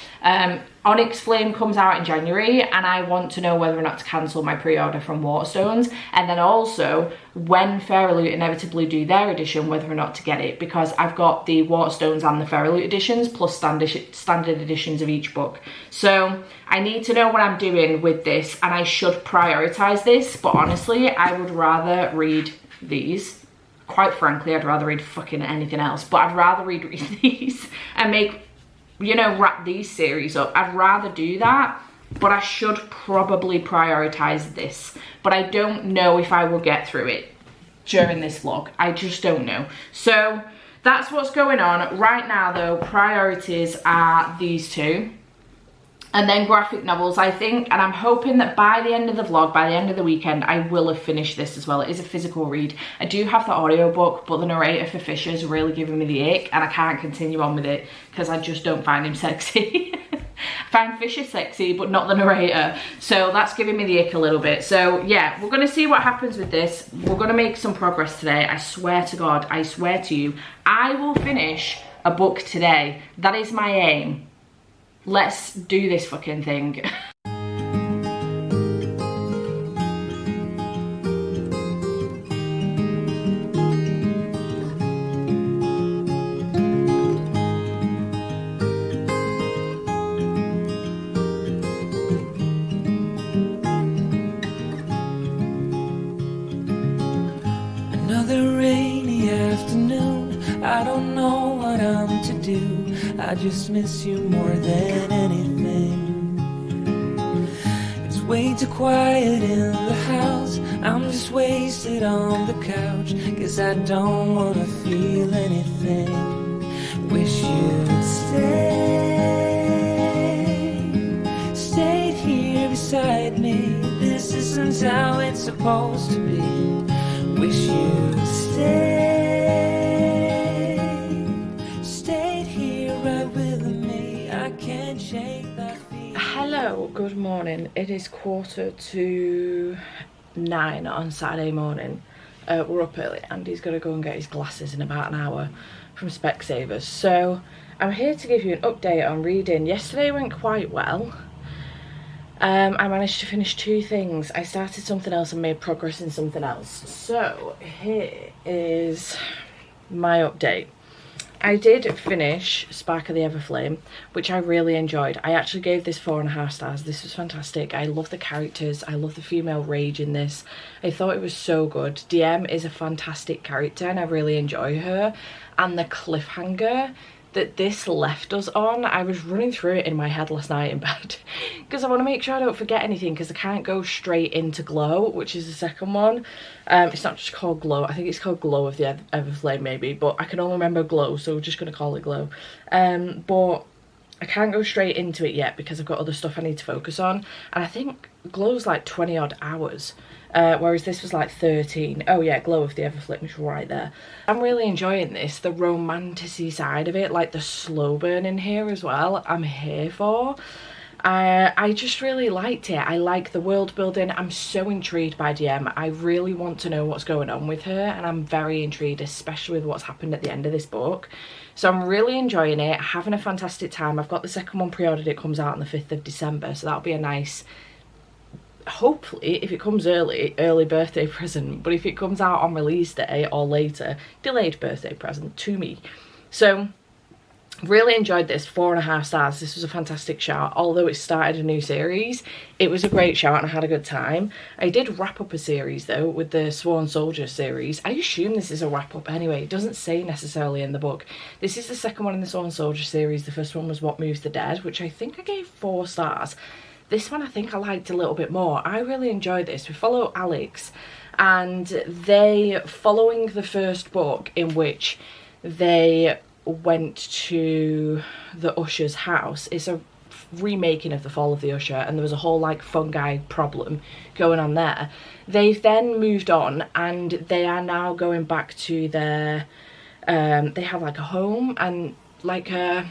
Onyx Flame comes out in January and I want to know whether or not to cancel my pre-order from Waterstones, and then also when Fairyloot inevitably do their edition, whether or not to get it, because I've got the Waterstones and the Fairyloot editions plus standard editions of each book. So I need to know what I'm doing with this, and I should prioritise this, but honestly I would rather read these. Quite frankly, I'd rather read fucking anything else, but I'd rather read these and make, you know, wrap these series up. I'd rather do that, but I should probably prioritise this. But I don't know if I will get through it during this vlog. I just don't know. So that's what's going on. Right now though, priorities are these two. And then graphic novels, I think, and I'm hoping that by the end of the vlog, by the end of the weekend, I will have finished this as well. It is a physical read. I do have the audiobook, but the narrator for Fisher's really giving me the ick, and I can't continue on with it because I just don't find him sexy. I find Fisher sexy, but not the narrator. So that's giving me the ick a little bit. So yeah, we're gonna see what happens with this. We're gonna make some progress today. I swear to God, I swear to you, I will finish a book today. That is my aim. Let's do this fucking thing. Another rainy afternoon, I don't know what I'm to do. I just miss you more than anything. It's way too quiet in the house. I'm just wasted on the couch, 'cause I don't wanna feel anything. Wish you'd stayed here beside me. This isn't how it's supposed to be. Wish you'd stayed here right with me. I can't shake that feeling. Hello, good morning. It is 9:15 on Saturday morning. We're up early. Andy's got to go and get his glasses in about an hour from Specsavers. So I'm here to give you an update on reading. Yesterday went quite well. I managed to finish 2 things. I started something else and made progress in something else. So here is my update. I did finish Spark of the Everflame, which I really enjoyed. I actually gave this 4.5 stars. This was fantastic. I love the characters. I love the female rage in this. I thought it was so good. DM is a fantastic character and I really enjoy her. And the cliffhanger that this left us on, I was running through it in my head last night in bed because I want to make sure I don't forget anything, because I can't go straight into Glow, which is the second one. It's not just called Glow, I think it's called Glow of the Everflame maybe, but I can only remember Glow, so we're just going to call it Glow. But I can't go straight into it yet because I've got other stuff I need to focus on, and I think Glow's like 20 odd hours. Whereas this was like 13. Oh yeah, Glow of the Everflame is right there. I'm really enjoying this, the romantic-y side of it, like the slow burn in here as well, I'm here for. I just really liked it. I like the world building. I'm so intrigued by DM. I really want to know what's going on with her, and I'm very intrigued, especially with what's happened at the end of this book. So I'm really enjoying it, having a fantastic time. I've got the second one pre-ordered. It comes out on the 5th of December, so that'll be a nice, hopefully, if it comes early birthday present, but if it comes out on release day or later, delayed birthday present to me. So really enjoyed this. 4.5 stars. This was a fantastic shout. Although it started a new series, it was a great shout and I had a good time. I did wrap up a series though with the Sworn Soldier series. I assume this is a wrap up anyway. It doesn't say necessarily in the book. This is the second one in the Sworn Soldier series. The first one was What Moves the Dead, which I think I gave 4 stars. This one I think I liked a little bit more. I really enjoyed this. We follow Alex, and they, following the first book in which they went to the Usher's house. It's a remaking of The Fall of the Usher, and there was a whole like fungi problem going on there. They've then moved on and they are now going back to their they have like a home and like a,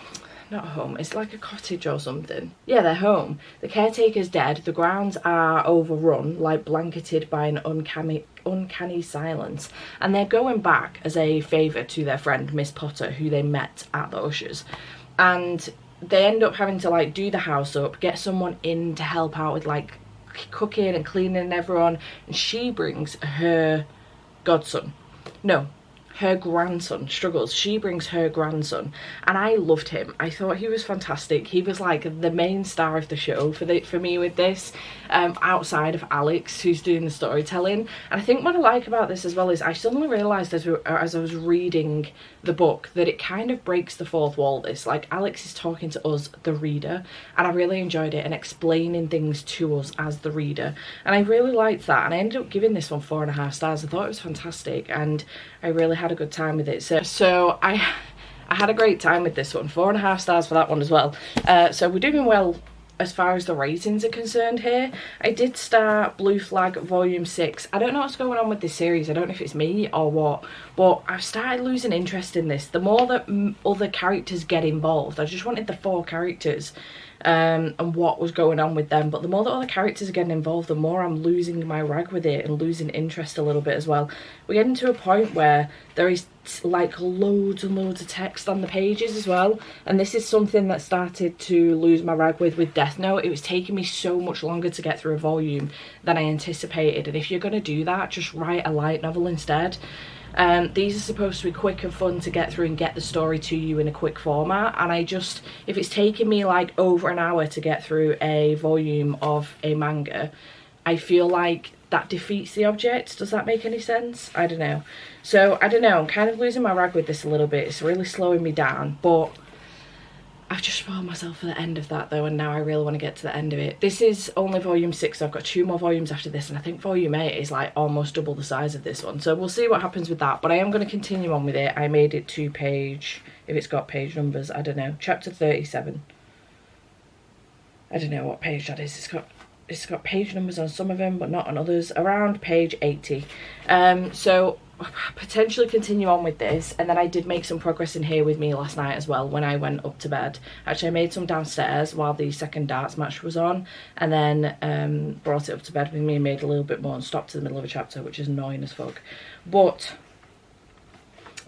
not a home, it's like a cottage or something. Yeah, their home. The caretaker's dead, the grounds are overrun, like blanketed by an uncanny silence, and they're going back as a favour to their friend Miss Potter, who they met at the Ushers. And they end up having to like do the house up, get someone in to help out with like cooking and cleaning and everyone, and she brings her godson, no, her grandson, struggles, she brings her grandson, and I loved him. I thought he was fantastic. He was like the main star of the show for me with this, outside of Alex, who's doing the storytelling. And I think what I like about this as well is I suddenly realised as I was reading the book that it kind of breaks the fourth wall. This, like, Alex is talking to us, the reader, and I really enjoyed it, and explaining things to us as the reader, and I really liked that, and I ended up giving this one 4.5 stars. I thought it was fantastic and I really had a good time with it. So I had a great time with this one. 4.5 stars for that one as well. So we're doing well as far as the ratings are concerned here. I did start Blue Flag Volume 6. I don't know what's going on with this series. I don't know if it's me or what, but I've started losing interest in this. The more that other characters get involved, I just wanted the 4 characters and what was going on with them, but the more that other characters are getting involved, the more I'm losing my rag with it and losing interest a little bit as well. We're getting to a point where there is like loads and loads of text on the pages as well, and this is something that started to lose my rag with Death Note. It was taking me so much longer to get through a volume than I anticipated, and if you're going to do that, just write a light novel instead. These are supposed to be quick and fun to get through and get the story to you in a quick format, and if it's taking me like over an hour to get through a volume of a manga, I feel like that defeats the object. Does that make any sense? I don't know. So I don't know, I'm kind of losing my rag with this a little bit. It's really slowing me down, but I've just spoiled myself for the end of that though, and now I really want to get to the end of it. This is only volume 6, so I've got 2 more volumes after this, and I think volume 8 is like almost double the size of this one, so we'll see what happens with that. But I am going to continue on with it. I made it to page, if it's got page numbers, I don't know, chapter 37. I don't know what page that is. It's got page numbers on some of them but not on others. Around page 80. So potentially continue on with this, and then I did make some progress in here with me last night as well when I went up to bed. Actually, I made some downstairs while the second darts match was on, and then brought it up to bed with me and made a little bit more and stopped in the middle of a chapter, which is annoying as fuck. But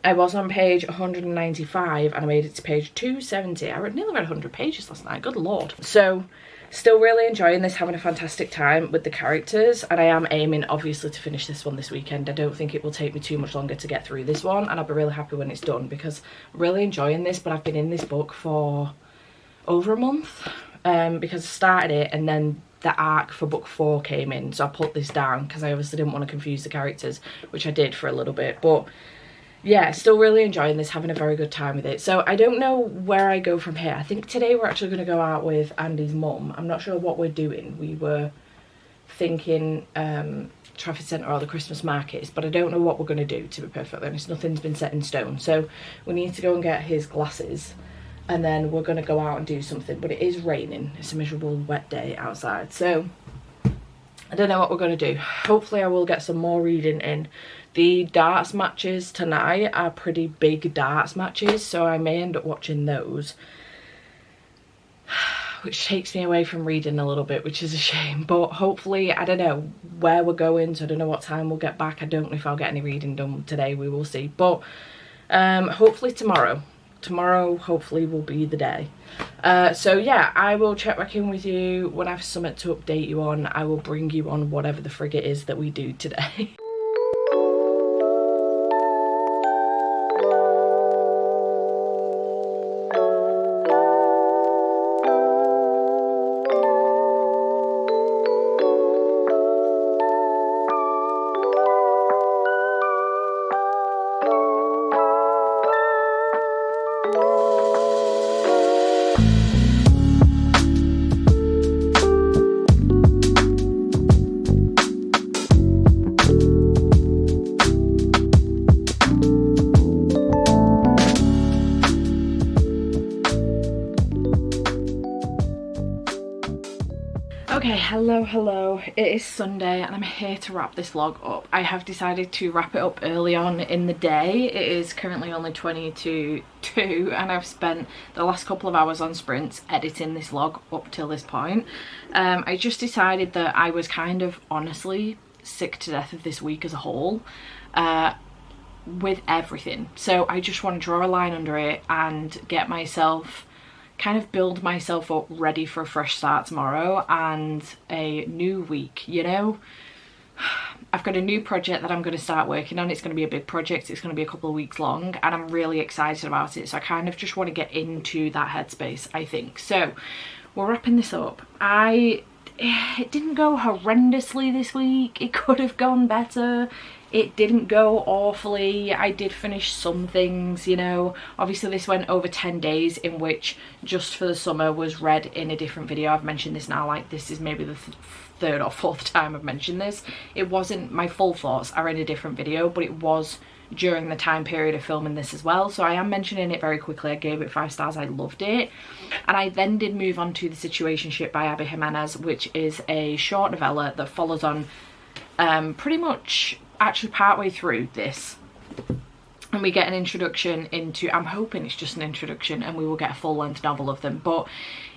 I was on page 195 and I made it to page 270. I nearly read 100 pages last night, good lord. So still really enjoying this, having a fantastic time with the characters, and I am aiming obviously to finish this one this weekend. I don't think it will take me too much longer to get through this one, and I'll be really happy when it's done because I'm really enjoying this. But I've been in this book for over a month because I started it and then the arc for book 4 came in, so I put this down because I obviously didn't want to confuse the characters, which I did for a little bit. But yeah, still really enjoying this, having a very good time with it. So I don't know where I go from here. I think today we're actually going to go out with Andy's mum. I'm not sure what we're doing. We were thinking Trafford Centre or the Christmas markets, but I don't know what we're going to do, to be perfectly honest. Nothing's been set in stone. So we need to go and get his glasses, and then we're going to go out and do something. But it is raining. It's a miserable wet day outside. So I don't know what we're going to do. Hopefully I will get some more reading in. The darts matches tonight are pretty big darts matches, so I may end up watching those, which takes me away from reading a little bit, which is a shame. But hopefully, I don't know where we're going, so I don't know what time we'll get back. I don't know if I'll get any reading done today. We will see. But hopefully tomorrow hopefully will be the day. So yeah, I will check back in with you when I have something to update you on. I will bring you on whatever the frig it is that we do today. Hello, it is Sunday and I'm here to wrap this vlog up. I have decided to wrap it up early on in the day. It is currently only 20 to 2 and I've spent the last couple of hours on sprints editing this vlog up till this point. I just decided that I was kind of honestly sick to death of this week as a whole, with everything. So I just want to draw a line under it and get myself, kind of build myself up ready for a fresh start tomorrow and a new week, you know. I've got a new project that I'm going to start working on. It's going to be a big project. It's going to be a couple of weeks long and I'm really excited about it. So I kind of just want to get into that headspace, I think. So we're wrapping this up. It didn't go horrendously this week. It could have gone better. It didn't go awfully. I did finish some things, you know. Obviously this went over 10 days, in which Just for the Summer was read in a different video. I've mentioned this now, like this is maybe the third or fourth time I've mentioned this. It wasn't, my full thoughts are in a different video, but it was during the time period of filming this as well. So I am mentioning it very quickly. I gave it 5 stars. I loved it. And I then did move on to The Situationship by Abby Jimenez, which is a short novella that follows on pretty much actually partway through this, and we get an introduction into, I'm hoping it's just an introduction and we will get a full-length novel of them, but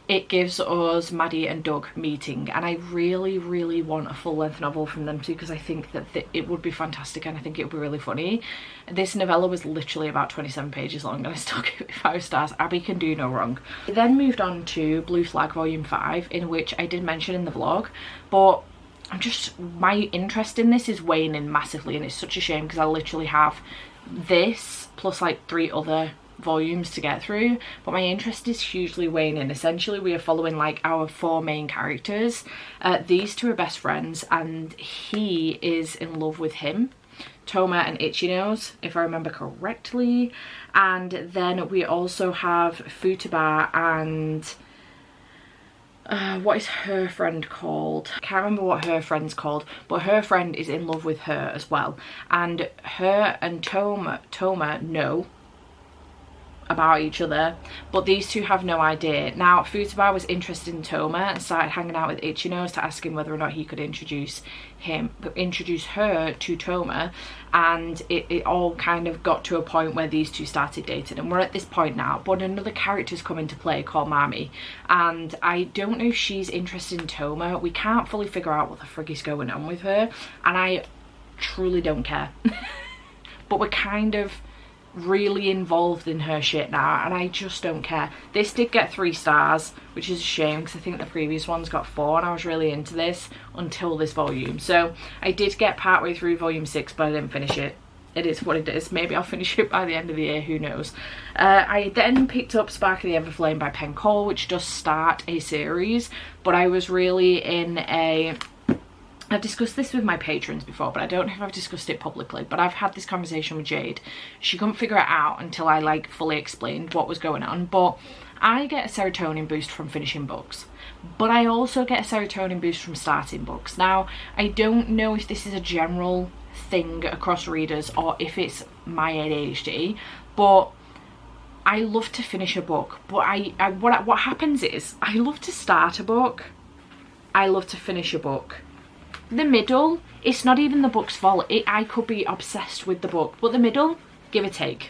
it gives us Maddie and Doug meeting, and I really want a full-length novel from them too, because I think that it would be fantastic and I think it would be really funny. This novella was literally about 27 pages long and I still give it 5 stars. Abby can do no wrong. I then moved on to Blue Flag Volume 5, in which I did mention in the vlog, but my interest in this is waning massively, and it's such a shame because I literally have this plus like 3 other volumes to get through, but my interest is hugely waning. Essentially we are following like our 4 main characters. These 2 are best friends and he is in love with him, Toma and Itchy Nose, if I remember correctly. And then we also have Futaba and what is her friend called? I can't remember what her friend's called, but her friend is in love with her as well. And her and Toma know about each other, but these 2 have no idea. Now Futaba was interested in Toma and started hanging out with Itchy Nose to ask him whether or not he could introduce her to Toma, and it all kind of got to a point where these 2 started dating, and we're at this point now. But another character's come into play called Mami, and I don't know if she's interested in Toma. We can't fully figure out what the frig is going on with her, and I truly don't care. But we're kind of really involved in her shit now and I just don't care. This did get 3 stars, which is a shame because I think the previous ones got 4 and I was really into this until this volume. So I did get partway through volume 6 but I didn't finish it. It is what it is. Maybe I'll finish it by the end of the year, who knows. I then picked up Spark of the Everflame by Pen Cole, which does start a series, but I was really in a... I've discussed this with my patrons before, but I don't know if I've discussed it publicly, but I've had this conversation with Jade. She couldn't figure it out until I like fully explained what was going on, but I get a serotonin boost from finishing books, but I also get a serotonin boost from starting books. Now, I don't know if this is a general thing across readers or if it's my ADHD, but I love to finish a book, but what happens is I love to start a book, I love to finish a book. The middle, it's not even the book's fault. I could be obsessed with the book, but the middle, give or take.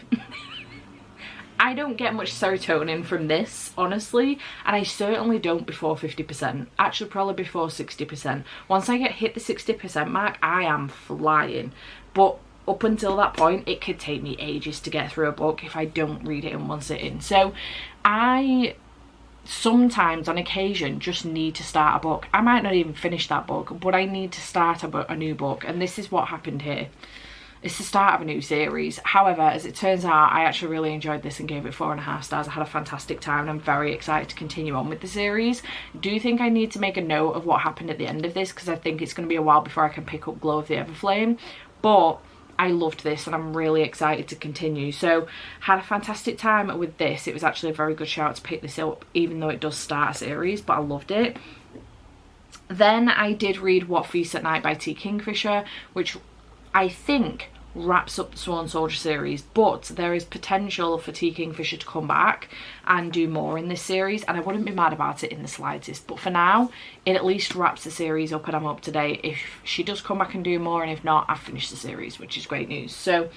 I don't get much serotonin from this, honestly, and I certainly don't before 50%. Actually, probably before 60%. Once I hit the 60% mark, I am flying. But up until that point, it could take me ages to get through a book if I don't read it in one sitting. So I sometimes on occasion just need to start a book. I might not even finish that book, but I need to start a new book, and this is what happened here. It's the start of a new series. However, as it turns out, I actually really enjoyed this and gave it 4.5 stars. I had a fantastic time and I'm very excited to continue on with the series. Do you think I need to make a note of what happened at the end of this, because I think it's going to be a while before I can pick up Glow of the Everflame, but I loved this and I'm really excited to continue. So had a fantastic time with this. It was actually a very good shout to pick this up, even though it does start a series, but I loved it. Then I did read What Feasts at Night by T. Kingfisher, which I think wraps up the Sworn Soldier series, but there is potential for T. Kingfisher to come back and do more in this series, and I wouldn't be mad about it in the slightest. But for now, it at least wraps the series up and I'm up to date. If she does come back and do more, and if not, I've finished the series, which is great news. So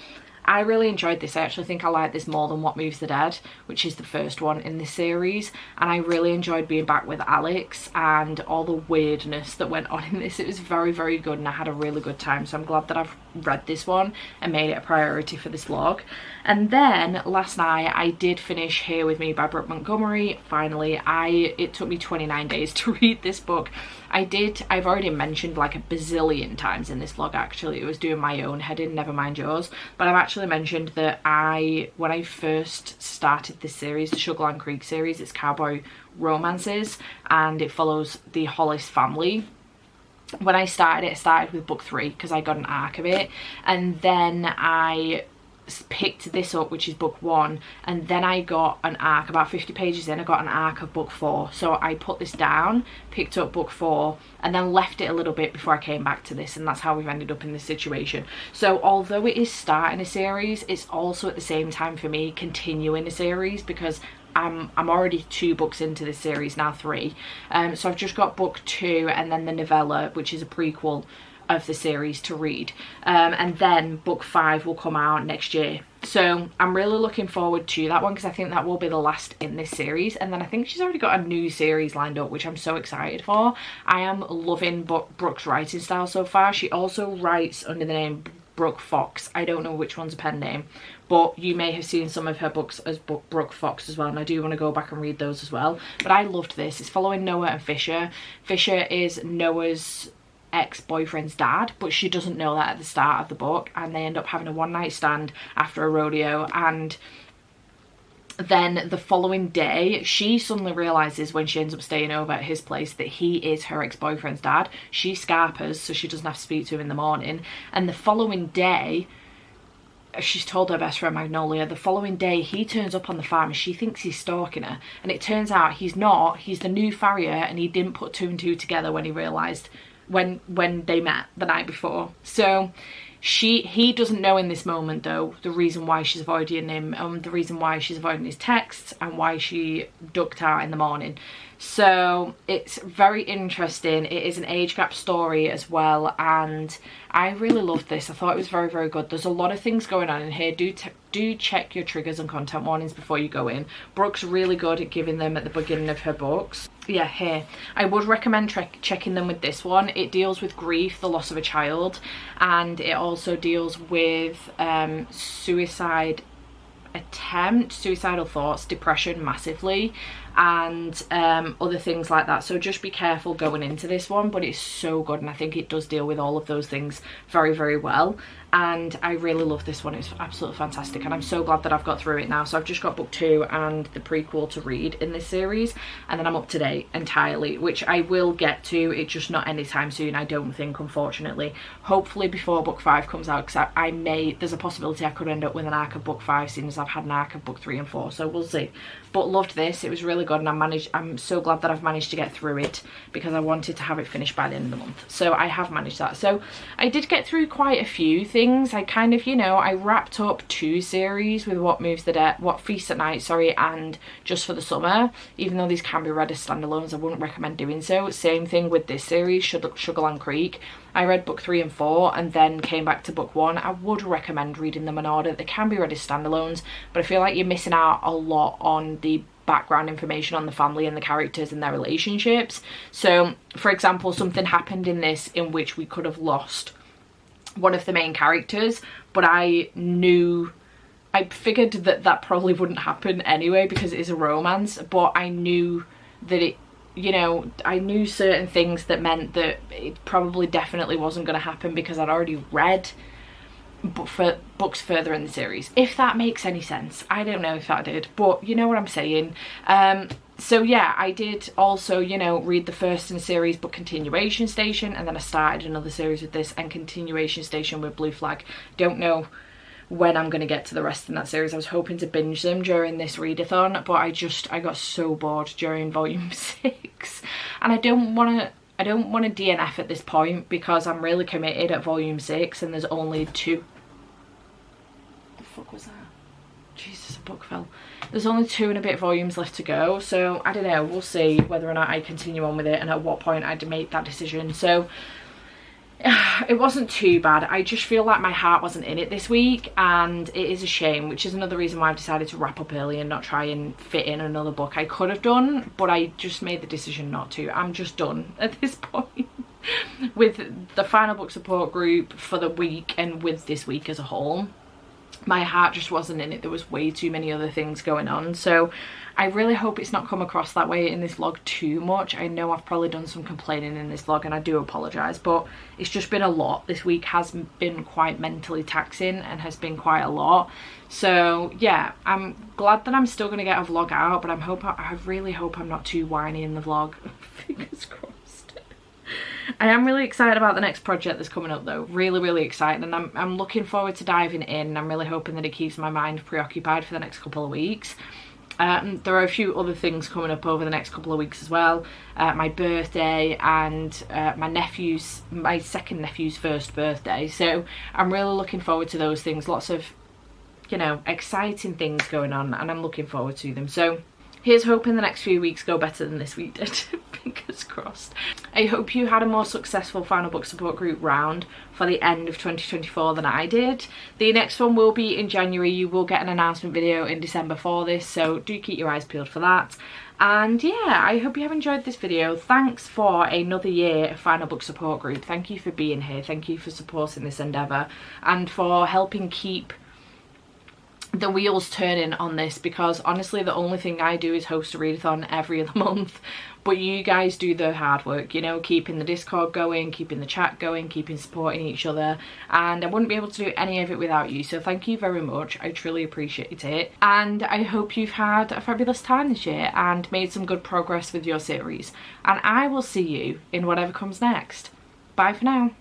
I really enjoyed this. I actually think I like this more than What Moves the Dead, which is the first one in this series, and I really enjoyed being back with Alex and all the weirdness that went on in this. It was very, very good, and I had a really good time, so I'm glad that I've read this one and made it a priority for this vlog. And then last night I did finish Here With Me by Brooke Montgomery. Finally, it took me 29 days to read this book. I've already mentioned like a bazillion times in this vlog, actually. It was doing my own head in, never mind yours, but I've actually mentioned that when I first started this series, the Sugarland Creek series, it's cowboy romances and it follows the Hollis family. When I started it, I started with book 3 because I got an arc of it, and then I picked this up, which is book 1, and then I got an arc about 50 pages in. I got an arc of book 4, so I put this down, picked up book 4, and then left it a little bit before I came back to this, and that's how we've ended up in this situation. So although it is starting a series, it's also at the same time for me continuing a series, because I'm already 2 books into this series now, 3. So I've just got book 2 and then the novella, which is a prequel of the series, to read, and then book 5 will come out next year. So I'm really looking forward to that one because I think that will be the last in this series, and then I think she's already got a new series lined up, which I'm so excited for. I am loving Brooke's writing style so far. She also writes under the name Brooke Fox. I don't know which one's a pen name, but you may have seen some of her books as Brooke Fox as well, and I do want to go back and read those as well. But I loved this. It's following Noah and Fisher. Fisher is Noah's ex-boyfriend's dad, but she doesn't know that at the start of the book, and they end up having a one-night stand after a rodeo, and then the following day she suddenly realizes, when she ends up staying over at his place, that he is her ex-boyfriend's dad. She scarpers so she doesn't have to speak to him in the morning, and the following day, she's told her best friend Magnolia, the following day he turns up on the farm and she thinks he's stalking her, and it turns out he's not. He's the new farrier, and he didn't put 2 and 2 together when he realized when they met the night before. So he doesn't know in this moment, though, the reason why she's avoiding him, the reason why she's avoiding his texts, and why she ducked out in the morning. So it's very interesting. It is an age gap story as well, and I really loved this. I thought it was very, very good. There's a lot of things going on in here. Do check your triggers and content warnings before you go in. Brooke's really good at giving them at the beginning of her books. Yeah, here. I would recommend checking them with this one. It deals with grief, the loss of a child, and it also deals with suicidal thoughts, depression massively, and other things like that. So just be careful going into this one, but it's so good, and I think it does deal with all of those things very, very well, and I really love this one. It's absolutely fantastic, and I'm so glad that I've got through it now. So I've just got book 2 and the prequel to read in this series, and then I'm up to date entirely, which I will get to. It's just not anytime soon, I don't think, unfortunately. Hopefully before book 5 comes out, because there's a possibility I could end up with an arc of book 5, seeing as I've had an arc of book 3 and 4, so we'll see. But loved this. It was really good, and I'm so glad that I've managed to get through it, because I wanted to have it finished by the end of the month. So I have managed that. So I did get through quite a few things. I kind of, I wrapped up 2 series with What Feasts at Night, and Just for the Summer. Even though these can be read as standalones, I wouldn't recommend doing so. Same thing with this series, Sugarland Creek. I read book 3 and 4 and then came back to book 1. I would recommend reading them in order. They can be read as standalones, but I feel like you're missing out a lot on the background information on the family and the characters and their relationships. So, for example, something happened in this in which we could have lost one of the main characters, but I figured that probably wouldn't happen anyway because it is a romance, but I knew that it, I knew certain things that meant that it probably definitely wasn't going to happen because I'd already read books further in the series, if that makes any sense. I don't know if that did, but you know what I'm saying. So yeah, I did also, read the first in the series but Continuation Station, and then I started another series with this and Continuation Station with Blue Flag. Don't know when I'm going to get to the rest in that series. I was hoping to binge them during this readathon, but I got so bored during volume 6, and I don't want to DNF at this point because I'm really committed at volume 6 and there's only 2 fuck was that? Jesus, a book fell. There's only 2 and a bit volumes left to go, so I don't know, we'll see whether or not I continue on with it and at what point I'd make that decision. So it wasn't too bad. I just feel like my heart wasn't in it this week, and it is a shame, which is another reason why I've decided to wrap up early and not try and fit in another book. I could have done, but I just made the decision not to. I'm just done at this point with the final book support group for the week and with this week as a whole. My heart just wasn't in it. There was way too many other things going on, so I really hope it's not come across that way in this vlog too much. I know I've probably done some complaining in this vlog, and I do apologise, but it's just been a lot. This week has been quite mentally taxing and has been quite a lot. So yeah, I'm glad that I'm still going to get a vlog out, but I really hope I'm not too whiny in the vlog. Fingers crossed. I am really excited about the next project that's coming up though, really excited, and I'm looking forward to diving in. I'm really hoping that it keeps my mind preoccupied for the next couple of weeks. There are a few other things coming up over the next couple of weeks as well. My birthday and my second nephew's first birthday, so I'm really looking forward to those things. Lots of, you know, exciting things going on, and I'm looking forward to them. So here's hoping the next few weeks go better than this week did. Fingers crossed. I hope you had a more successful final book support group round for the end of 2024 than I did. The next one will be in January. You will get an announcement video in December for this, so do keep your eyes peeled for that. And yeah, I hope you have enjoyed this video. Thanks for another year of final book support group. Thank you for being here. Thank you for supporting this endeavour and for helping keep the wheels turning on this, because honestly the only thing I do is host a readathon every other month, but you guys do the hard work, you know, keeping the Discord going, keeping the chat going, keeping supporting each other, and I wouldn't be able to do any of it without you. So thank you very much. I truly appreciate it, and I hope you've had a fabulous time this year and made some good progress with your series, and I will see you in whatever comes next. Bye for now.